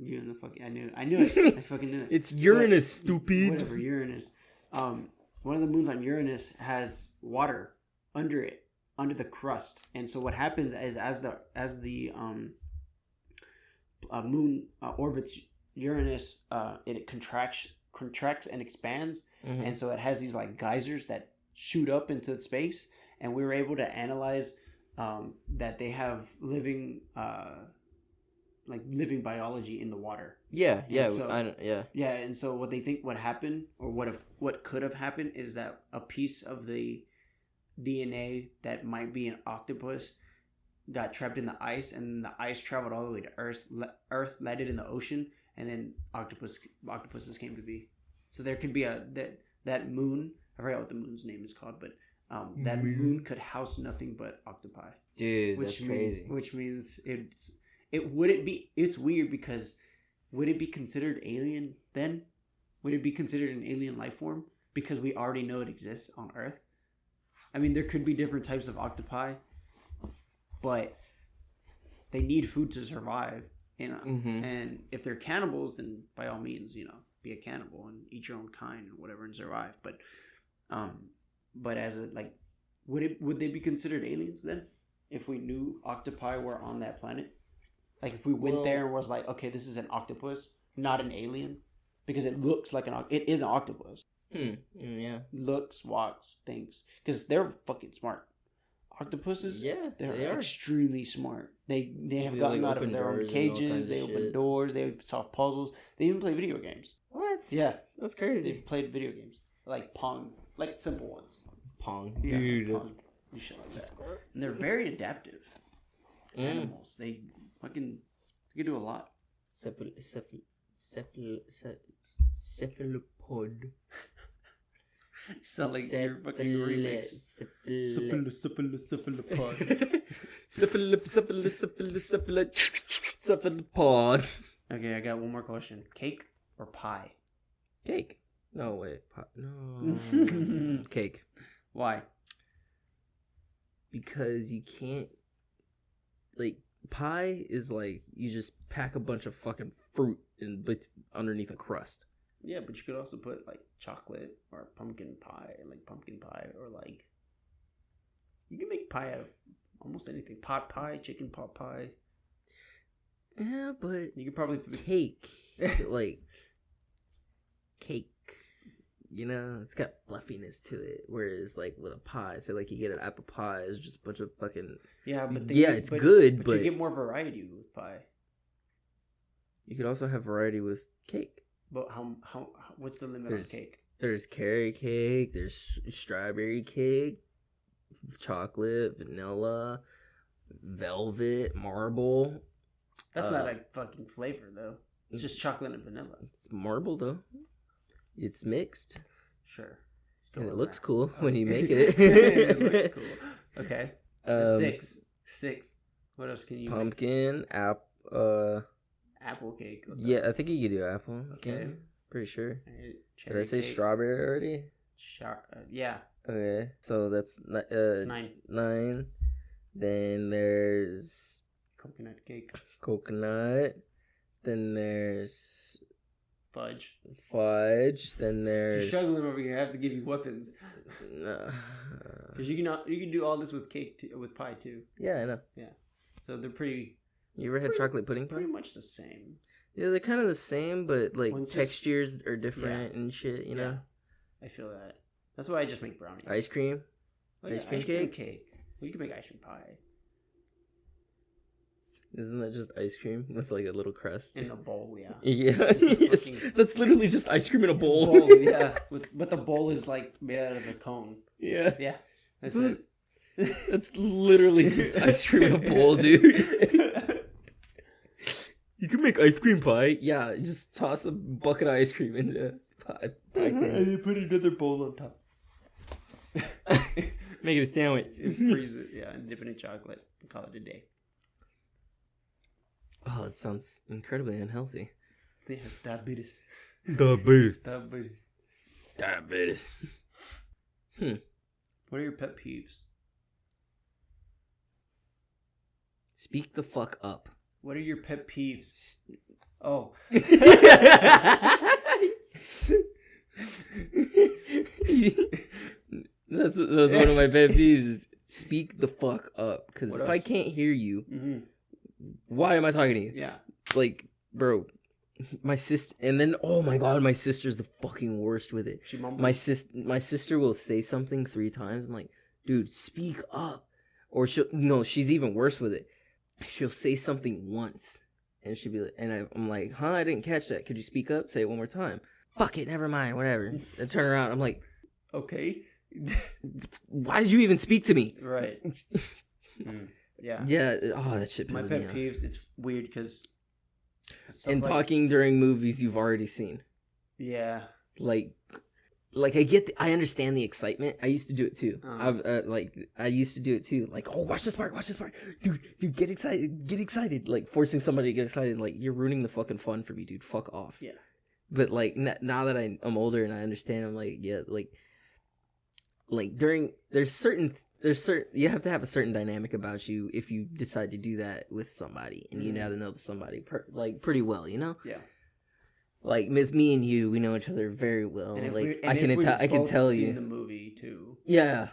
You and the fucking. I knew it. I fucking knew it. It's Uranus, stupid. Whatever, Uranus. One of the moons on Uranus has water under it, under the crust. And so what happens is as the moon orbits Uranus, it contracts and expands, Mhm. and so it has these like geysers that shoot up into space. And we were able to analyze that they have living biology in the water. Yeah, so- yeah. Yeah, and so what they think what happened, or what could have happened, is that a piece of the DNA that might be an octopus got trapped in the ice, and the ice traveled all the way to Earth. Earth landed in the ocean, and then octopuses came to be. So there could be that moon. I forgot what the moon's name is called, but that moon could house nothing but octopi. Dude, that's crazy. Which means it's weird because would it be considered alien then? Would it be considered an alien life form because we already know it exists on Earth? I mean, there could be different types of octopi, but they need food to survive, Mhm. And if they're cannibals, then by all means, be a cannibal and eat your own kind or whatever and survive. But as a would they be considered aliens then if we knew octopi were on that planet? Like if we went there and was like, okay, this is an octopus, not an alien, because it looks like it is an octopus. Yeah. Looks, walks, thinks, because they're fucking smart. Octopuses, Yeah, they're they are. extremely smart. They have They, gotten like, out of open their own doors and all kinds cages. of They open shit. doors. They solve puzzles. They even play video games. What? Yeah, That's crazy. they've played video games like Pong, like simple ones. Pong. Yeah, Dude, Pong, and shit like that. And they're very adaptive animals. They can do a lot. Cephalopod. Sound like your fucking remix. Cephalopod. Okay, I got one more question. Cake or pie? Cake. No, wait. No. Cake. Why? Because you can't. Like, pie is like, you just pack a bunch of fucking fruit and it's underneath a crust. Yeah, but you could also put like chocolate or pumpkin pie, or like You can make pie out of almost anything. Pot pie, chicken pot pie. Yeah, but You could probably cake, like cake. You know, it's got fluffiness to it. Whereas, like with a pie, say like you get an apple pie, it's just a bunch of fucking. Yeah, but it's good, but you get more variety with pie. You could also have variety with cake. But how what's the limit on cake? There's carrot cake. There's strawberry cake, chocolate, vanilla, velvet, marble. That's not a fucking flavor though. It's just chocolate and vanilla. It's marble though. It's mixed. Sure. And it looks cool when you make it. It looks cool. Okay. That's 6. What else can you pumpkin, apple cake. Yeah, I think you could do apple. Okay. Pretty sure. Did I Cherry say cake. strawberry already? Yeah. Okay. So that's It's 9. 9. Then there's Coconut cake. coconut. Then there's Fudge. Then there's You're struggling over here. I have to give you weapons. Because you can do all this with cake too, with pie too. Yeah, I know. Yeah. So they're pretty. You ever had chocolate pudding pie? Pretty much the same. Yeah, they're kind of the same, but like One's textures are different and shit. You know. I feel that. That's why I just make brownies. Ice cream. Oh, yeah, ice cream cake. Well, you can make ice cream pie. Isn't that just ice cream with like a little crust? In a bowl, yeah. Yeah, yes. That's literally just ice cream in a bowl. Yeah, but the bowl is like made out of a cone. Yeah. Yeah, that's it. That's literally just ice cream in a bowl, dude. You can make ice cream pie. Yeah, just toss a bucket of ice cream into pie and you put another bowl on top. Make it a sandwich. Freeze it, yeah, and dip it in chocolate. And call it a day. Oh, it sounds incredibly unhealthy. Yeah, it's diabetes. Diabetes. What are your pet peeves? Speak the fuck up. What are your pet peeves? Oh. That's one of my pet peeves is speak the fuck up. Because if I can't hear you, why am I talking to you? Yeah. Like, bro, my sister, and then, oh my god, my sister's the fucking worst with it. She mumbles. My sister will say something 3 times. I'm like, dude, speak up. Or she's even worse with it. She'll say something once, and she'll be like, I'm like, huh, I didn't catch that. Could you speak up? Say it one more time. Fuck it, never mind, whatever. And turn around, I'm like, okay. Why did you even speak to me? Right. Yeah. Yeah. Oh, that shit pisses my me pet off. peeves. It's weird because. And talking during movies you've already seen. Yeah. Like I understand the excitement. I used to do it too. I used to do it too. Like, oh, watch this part, dude, get excited. Like forcing somebody to get excited. Like you're ruining the fucking fun for me, dude. Fuck off. Yeah. But like now that I'm older and I understand, I'm like, yeah, like there's certain you have to have a certain dynamic about you if you decide to do that with somebody, and you know to know somebody pretty well, you know. Yeah. Like with me and you, we know each other very well. And like I can tell you the movie too. Yeah.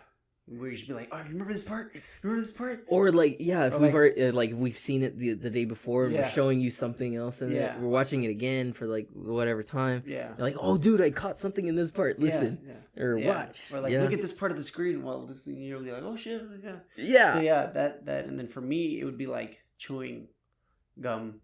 We just be like, oh, remember this part? Remember this part? Or like, yeah, if we've seen it the day before, and we're showing you something else, and we're watching it again for like whatever time. Yeah. You're like, oh, dude, I caught something in this part. Listen, or watch, or like look at this part of the screen while listening. You'll be like, oh shit, yeah. Yeah. So yeah, that, and then for me, it would be like chewing gum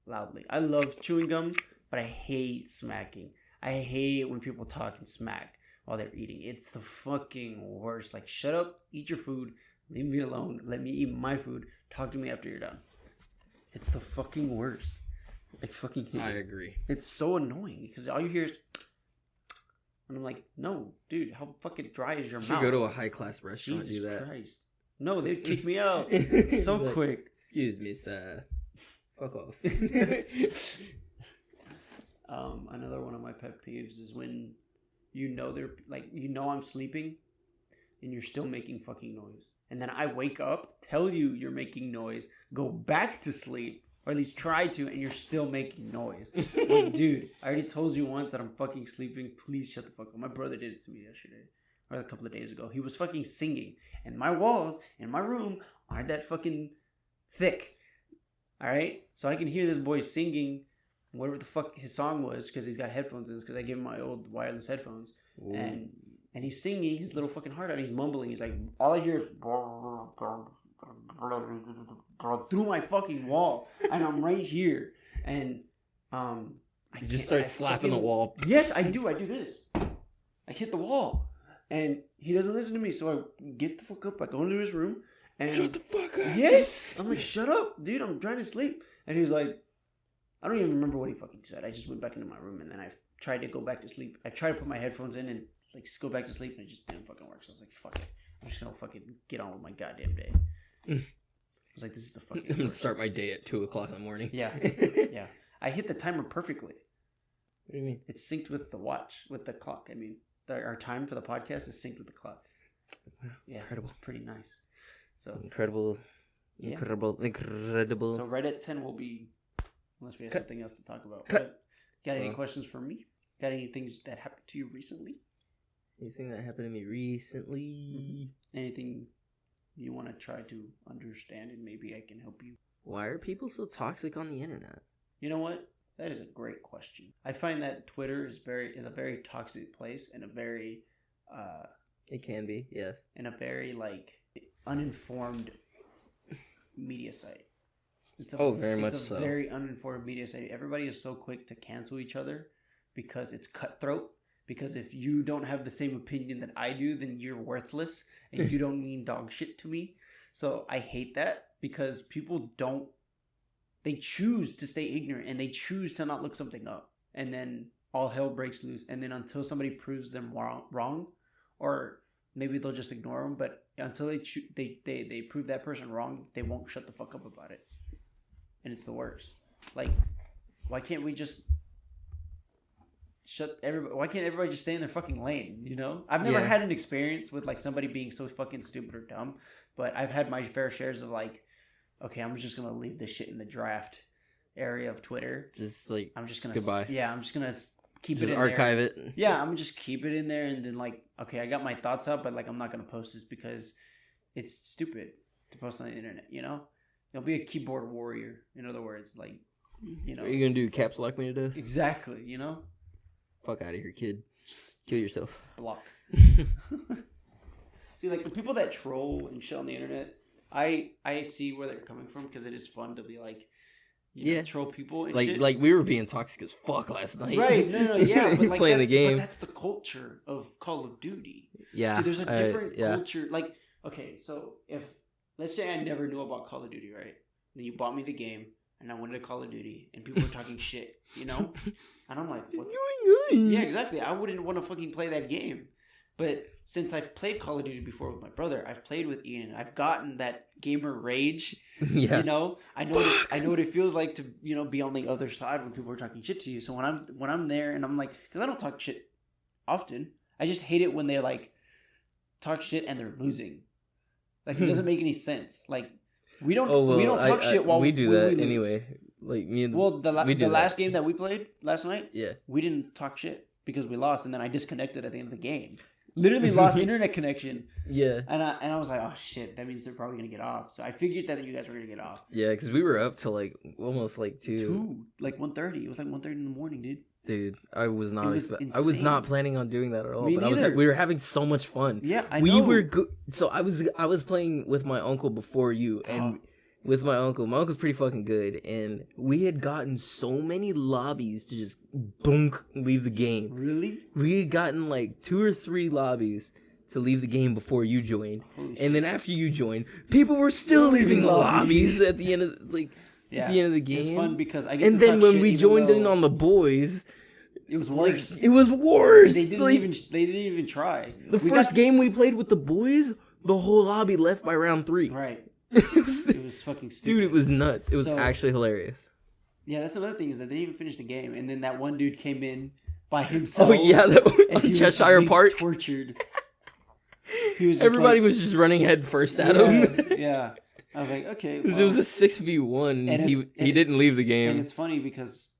loudly. I love chewing gum, but I hate smacking. I hate when people talk and smack while they're eating. It's the fucking worst. Like, shut up, eat your food, leave me alone, let me eat my food, talk to me after you're done. It's the fucking worst. I fucking hate it. I agree. It's so annoying because all you hear is, and I'm like, no, dude, how fucking dry is your mouth? You go to a high class restaurant Jesus and do that. Christ. No, they'd kick me out so Like, quick. Excuse me, sir. Fuck off. Another one of my pet peeves is when they're like, I'm sleeping and you're still making fucking noise. And then I wake up, tell you you're making noise, go back to sleep, or at least try to, and you're still making noise. Like, dude, I already told you once that I'm fucking sleeping. Please shut the fuck up. My brother did it to me yesterday. or a couple of days ago. He was fucking singing, and my walls in my room aren't that fucking thick. All right, so I can hear this boy singing whatever the fuck his song was because he's got headphones in. Because I gave him my old wireless headphones, Ooh. and he's singing his little fucking heart out. He's mumbling. He's like, all I hear is through my fucking wall, and I'm right here, and you just start slapping the wall. Yes, I do. I do this. I hit the wall, and he doesn't listen to me. So I get the fuck up. I go into his room, and Shut the fuck up. Yes, I'm like, shut up, dude. I'm trying to sleep. And he's like, I don't even remember what he fucking said. I just went back into my room, and then I tried to go back to sleep. I tried to put my headphones in and like go back to sleep, and it just didn't fucking work. So I was like, fuck it. I'm just gonna fucking get on with my goddamn day. I was like, this is the fucking. I'm gonna start my day at 2:00 in the morning. Yeah, yeah. I hit the timer perfectly. What do you mean? It's synced with the watch, with the clock. I mean, our time for the podcast is synced with the clock. Yeah, incredible. It's pretty nice. So incredible. So right at 10 will be, unless we have something else to talk about. Got any questions for me? Got any things that happened to you recently? Anything that happened to me recently? Anything you want to try to understand, and maybe I can help you? Why are people so toxic on the internet? You know what? That is a great question. I find that Twitter is a very toxic place, and a very it can be, yes, and a very like uninformed media site. Very much so. It's a very uninformed media site. Everybody is so quick to cancel each other because it's cutthroat. Because if you don't have the same opinion that I do, then you're worthless and you don't mean dog shit to me. So I hate that because people they choose to stay ignorant and they choose to not look something up. And then all hell breaks loose. And then until somebody proves them wrong, or maybe they'll just ignore them. But until they prove that person wrong, they won't shut the fuck up about it. And it's the worst. Like, why can't we just why can't everybody just stay in their fucking lane, you know? I've never had an experience with like somebody being so fucking stupid or dumb, but I've had my fair shares of like, okay, I'm just gonna leave this shit in the draft area of Twitter. Just like, I'm just gonna goodbye. Yeah, I'm just gonna keep just it in archive there. it. Yeah, I'm gonna just keep it in there, and then like, okay, I got my thoughts up, but like I'm not gonna post this because it's stupid to post on the internet, you know? You'll be a keyboard warrior, in other words, like, you know. Are you gonna do caps lock me to death? Exactly, you know? Fuck out of here, kid. Kill yourself. Block. See, like the people that troll and shit on the internet, I see where they're coming from because it is fun to be like, you know, troll people and shit. Like we were being toxic as fuck last night. Right? No, yeah, but like playing the game. But that's the culture of Call of Duty. Yeah. See, there's a different culture. Like, okay, so if let's say I never knew about Call of Duty, right? Then you bought me the game, and I went to Call of Duty, and people were talking shit, you know? And I'm like, what? Yeah, exactly. I wouldn't want to fucking play that game. But since I've played Call of Duty before with my brother, I've played with Ian. I've gotten that gamer rage. Yeah. You know, I know what it feels like to, you know, be on the other side when people are talking shit to you. So when I'm there and I'm like, because I don't talk shit often. I just hate it when they like talk shit and they're losing. Like it doesn't make any sense. Like we don't talk shit while we do that we anyway. Like me and the last game that we played last night. Yeah, we didn't talk shit because we lost, and then I disconnected at the end of the game. Literally lost internet connection. Yeah, and I was like, oh shit, that means they're probably gonna get off. So I figured that you guys were gonna get off. Yeah, because we were up till like almost like 1:30. It was like 1:30 in the morning, dude. Dude, I was not planning on doing that at all. But we were having so much fun. Yeah, I know. We were so I was playing with my uncle before you, and with my uncle's pretty fucking good, and we had gotten so many lobbies to just boom leave the game. Really? We had gotten like 2 or 3 lobbies to leave the game before you joined, and then after you joined, people were still leaving the lobbies at the end of at the end of the game. It's fun because I get and to then talk when we joined in on the boys. It was worse. It was worse. They didn't even try. The first game we played with the boys, the whole lobby left by round 3. Right. It was fucking stupid. Dude, it was nuts. It was actually hilarious. Yeah, that's another thing is that they didn't even finish the game, and then that one dude came in by himself. Oh yeah, on Cheshire Park. Tortured. Everybody was just running head first at him. Yeah. I was like, okay. Well, it was a 6v1. And he didn't leave the game. And it's funny because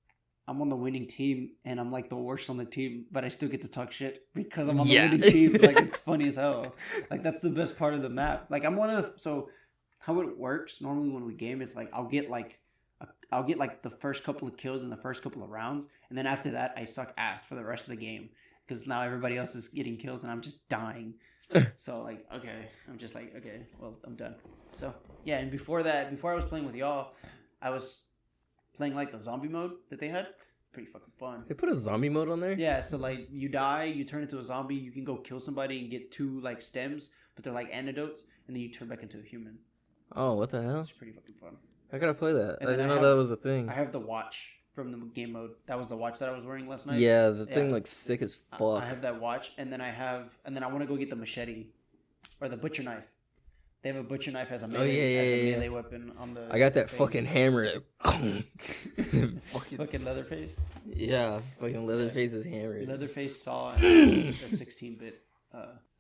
I'm on the winning team and I'm like the worst on the team, but I still get to talk shit because I'm on the Yeah. winning team. Like it's funny as hell. Like that's the best part of the map. Like I'm one of the so how it works normally when we game is like I'll get like the first couple of kills in the first couple of rounds, and then after that I suck ass for the rest of the game because now everybody else is getting kills and I'm just dying. So like okay, I'm just like okay, well I'm done. So yeah, and before that, before I was playing with y'all, I was playing like the zombie mode that they had. Pretty fucking fun. They put a zombie mode on there? Yeah, so like you die, you turn into a zombie, you can go kill somebody and get 2 like stems, but they're like antidotes, and then you turn back into a human. Oh, what the hell? It's pretty fucking fun. I gotta play that. And I then didn't I know have- that was a thing. I have the watch from the game mode. That was the watch that I was wearing last night. Yeah, the thing Yeah. looks sick as I fuck. have that watch, and then I want to go get the machete or the butcher knife. They have a butcher knife as a melee, melee weapon on the. I got that thing. fucking hammer. Fucking, Fucking Leatherface. yeah, fucking Leatherface's hammer. Leatherface saw the 16-bit.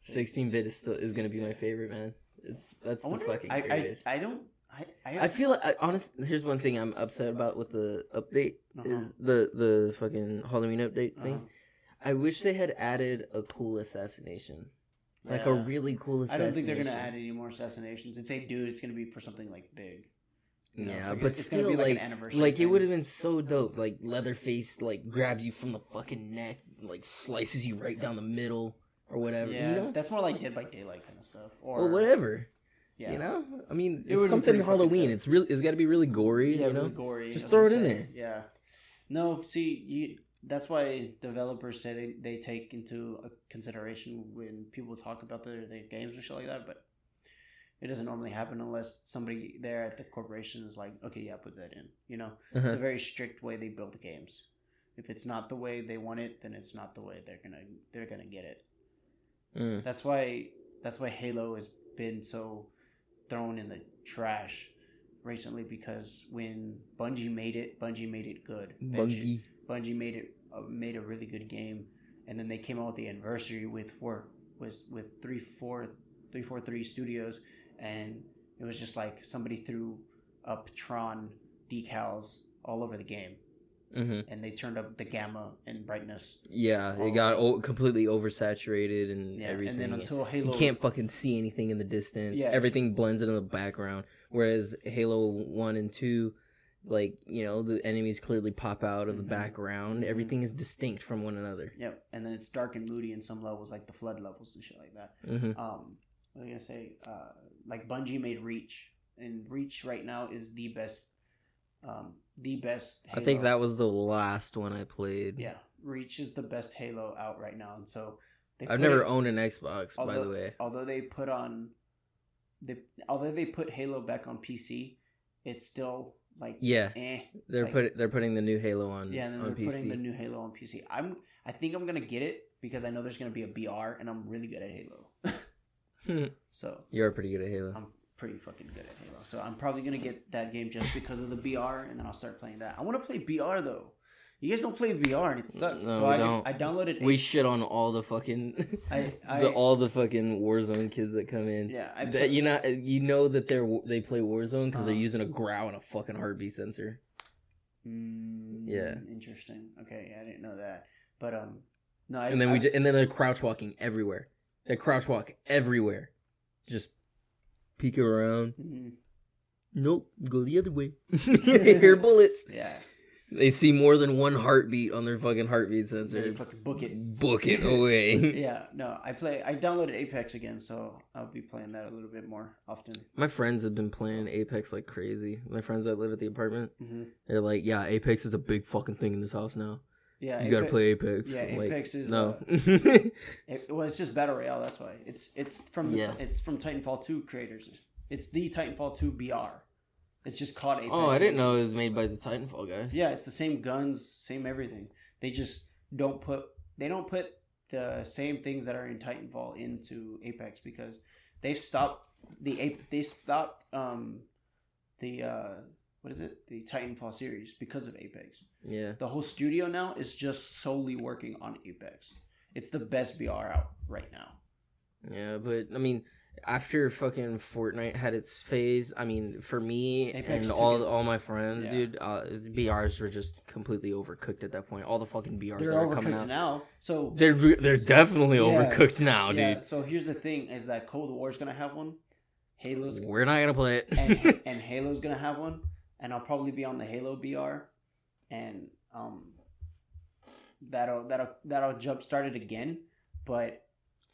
16-bit is gonna be my favorite, man. That's the fucking greatest. I I feel like, honestly, here's one thing I'm upset about with the update Uh-huh. is the fucking Halloween update thing. Uh-huh. I wish they had added a cool assassination, like a Yeah. really cool I assassination. don't think they're gonna add any more assassinations. If they do, it's gonna be for something like big. You know, Yeah, it's but it's still, gonna be like, an anniversary. like it thing. would have been so dope. Like Leatherface, like grabs you from the fucking neck, like slices you right down the middle or whatever. Yeah, You know, that's more like Dead by Daylight kind of stuff. or whatever. Yeah. You know, I mean, It it's would be something pretty fucking Halloween. good. It's got to be really gory. Yeah, you know, really gory. Just I was throw gonna it in say, there. Yeah. No, see, that's why developers say they take into consideration when people talk about their games or shit like that, but it doesn't normally happen unless somebody there at the corporation is like, okay, yeah, put that in. You know, it's Uh-huh. a very strict way they build the games. If it's not the way they want it, then it's not the way they're gonna get it. Mm. That's why Halo has been so thrown in the trash recently, because when Bungie made it good. Bungie. Bungie made a really good game, and then they came out with the anniversary with 343 Studios, and it was just like somebody threw up Tron decals all over the game, Mm-hmm. and they turned up the gamma and brightness. Yeah, it all got over. completely oversaturated and Yeah, everything. and then until Halo, You can't fucking see anything in the distance. Yeah. Everything blends into the background. Whereas Halo 1 and 2, like, you know, the enemies clearly pop out of the Mhm. background. Mhm. Everything is distinct from one another. Yep, and then it's dark and moody in some levels, like the flood levels and shit like that. Mm-hmm. What was I gonna say? Like Bungie made Reach, and Reach right now is the best. I think that was the last one I played. Yeah, Reach is the best Halo out right now, and so I've never owned an Xbox, by although, the way. Although they put Halo back on PC, it's still like Yeah, eh. they're It's like- putting the new Halo on. Yeah, and then on they're PC. putting the new Halo on PC. I think I'm gonna get it because I know there's gonna be a BR, and I'm really good at Halo. So You are pretty good at Halo. I'm pretty fucking good at Halo. So I'm probably gonna get that game just because of the BR, and then I'll start playing that. I want to play BR though. You guys don't play VR, and it sucks. No, so we I don't. I downloaded. We shit on all the fucking all the fucking Warzone kids that come in. Yeah, That you know that they play Warzone because they're Uh-huh. using a growl and a fucking heartbeat sensor. Yeah. Interesting. Okay, I didn't know that. But no. And then and then they're crouch walking everywhere. They crouch walk everywhere. Just peek around. Mhm. Nope, go the other way. Hear bullets. Yeah. They see more than one heartbeat on their fucking heartbeat Then sensor. you fucking book it. Book it away. Yeah. No, I downloaded Apex again, so I'll be playing that a little bit more often. My friends have been playing Apex like crazy. My friends that live at the apartment, Mm-hmm. they're like, "Yeah, Apex is a big fucking thing in this house now. Yeah. You gotta play Apex." Yeah, I'm like, Apex is, no. Well, it's just battle royale. That's why it's from Yeah. it's from Titanfall 2 creators. It's the Titanfall 2 BR. It's just called Apex. Oh, I didn't know it Legends. was made by the Titanfall guys. Yeah, it's the same guns, same everything. They just don't put the same things that are in Titanfall into Apex because they've stopped the what is it? The Titanfall series because of Apex. Yeah. The whole studio now is just solely working on Apex. It's the best BR out right now. Yeah, but I mean, After fucking Fortnite had its phase, I mean, for me Apex and took all my friends, yeah. dude, BRs were just completely overcooked at that point. All the fucking BRs They're that are coming overcooked out now. So they're definitely Yeah. overcooked now, yeah. dude. So here's the thing: is that Cold War's gonna have one, Halo's We're not gonna play it. and Halo's gonna have one, and I'll probably be on the Halo BR, and that'll jump start it again, but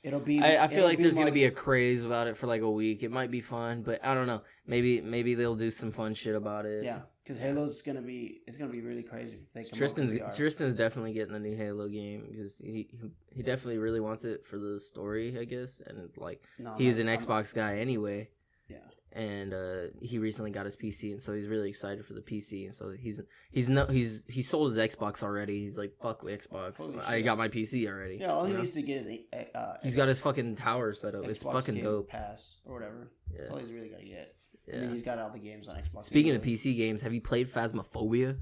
it'll be. I feel like there's more gonna be a craze about it for like a week. It might be fun, but I don't know. Maybe they'll do some fun shit about it. yeah, because Halo's gonna be really crazy if they come Tristan's definitely getting the new Halo game because he definitely really wants it for the story, I guess, and like he's an Xbox guy anyway. Yeah. And he recently got his PC, and so he's really excited for the PC. And so he sold his Xbox already. He's like, fuck Xbox. I got my PC already. Yeah, all he needs to get is he's got his fucking tower set up. Xbox It's fucking Game dope. Pass or whatever. Yeah. That's all he's really got to get. Yeah. And then he's got all the games on Xbox. Speaking of PC games, have you played Phasmophobia?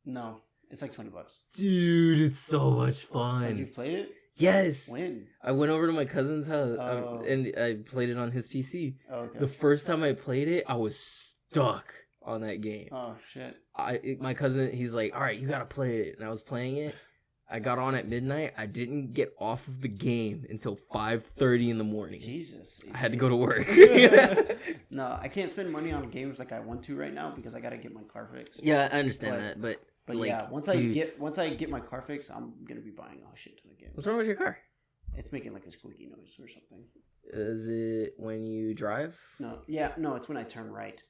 No, it's like $20. Dude, it's so much fun. Have you played it? Yes. When? I went over to my cousin's house Oh. and I played it on his PC. Oh, okay. The first time I played it, I was stuck on that game. Oh shit. My cousin, he's like, all right, you gotta play it. And I was playing it. I got on at midnight. I didn't get off of the game until 5:30 in the morning. Jesus. I had to go to work. No, I can't spend money on games like I want to right now because I gotta get my car fixed. Yeah, I understand that, but like, yeah, once I get my car fixed, I'm gonna be buying a shit ton of games. What's wrong with your car? It's making like a squeaky noise or something. Is it when you drive? No, it's when I turn right.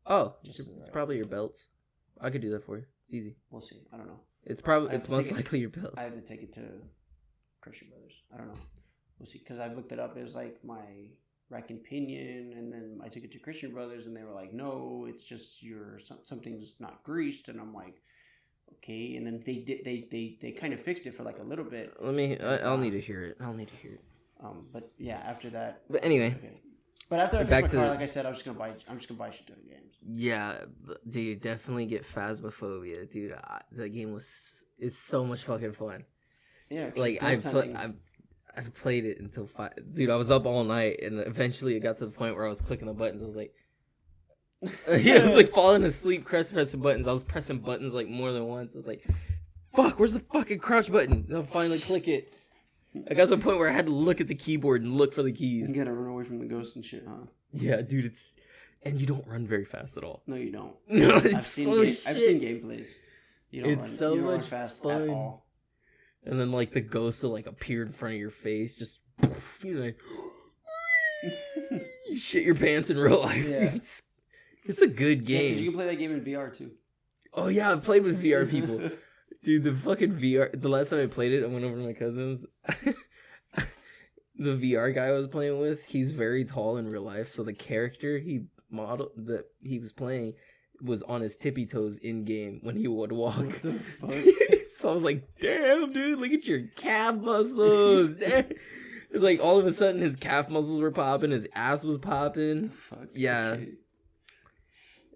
Oh, Just it's probably your belt. I could do that for you. It's easy. We'll see. I don't know. It's most likely your belt. I have to take it to Christian Brothers. I don't know. We'll see. Because I've looked it up. It was like my rack and pinion, and then I took it to Christian Brothers, and they were like, "No, it's just something's not greased." And I'm like, "Okay." And then they kind of fixed it for like a little bit. I'll need to hear it. But yeah, after that. But anyway. Okay. But after I fix my car, like I said, I'm just gonna buy a shit ton of games. Yeah, dude, definitely get Phasmophobia, dude. That game it's so much fucking fun. Yeah, like I've played it until 5. Dude, I was up all night, and eventually it got to the point where I was clicking the buttons. I was like, I was like falling asleep, pressing buttons. I was pressing buttons like more than once. I was like, fuck, where's the fucking crouch button? And I'll finally click it. I got to the point where I had to look at the keyboard and look for the keys. You gotta run away from the ghosts and shit, huh? Yeah, dude, and you don't run very fast at all. No, you don't. No, I've seen gameplays. You don't run fast fun. at all. And then like the ghosts will like appear in front of your face, just you're like you shit your pants in real life. Yeah. It's a good game. Yeah, you can play that game in VR too. Oh yeah, I've played with VR people. Dude, the fucking VR. The last time I played it, I went over to my cousin's. The VR guy I was playing with, he's very tall in real life, so the character he was playing was on his tippy toes in game when he would walk. What the fuck? So I was like, "Damn, dude, look at your calf muscles!" Like all of a sudden, his calf muscles were popping, his ass was popping. Fuck. Yeah, Okay.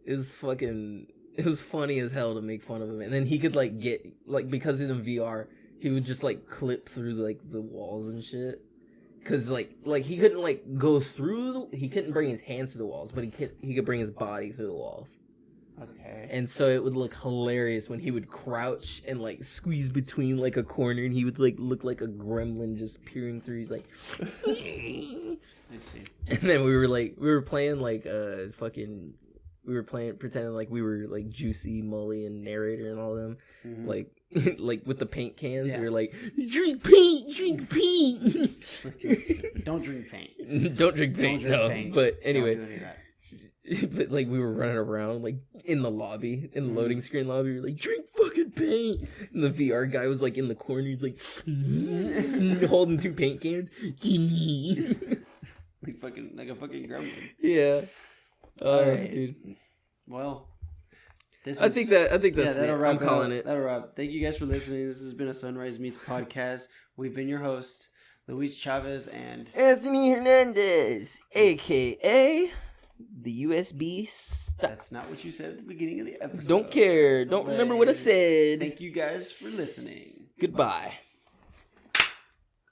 It was funny as hell to make fun of him, and then he could like get like because he's in VR, he would just like clip through like the walls and shit. Cause like he couldn't like go through. He couldn't bring his hands to the walls, but he could bring his body through the walls. Okay. And so it would look hilarious when he would crouch and like squeeze between like a corner, and he would like look like a gremlin just peering through. He's like, I see. and then we were playing like pretending like we were like Juicy, Mully, and Narrator and all them, like with the paint cans. Yeah. We were like, drink paint. Don't drink paint. Don't drink paint. No, but anyway, Don't do any of that. but like we were running around like in the lobby, in the loading screen lobby. We were like, drink fucking paint. And the VR guy was like in the corner. He's like holding 2 paint cans. like a fucking gremlin. Yeah. All right, dude. Well, I think that's it. I'm calling it. That'll wrap. Thank you guys for listening. This has been a Sunrise Meets podcast. We've been your hosts, Luis Chavez and Anthony Hernandez, aka the USB stuff. That's not what you said at the beginning of the episode. Don't care. Don't remember what I said. Thank you guys for listening. Goodbye.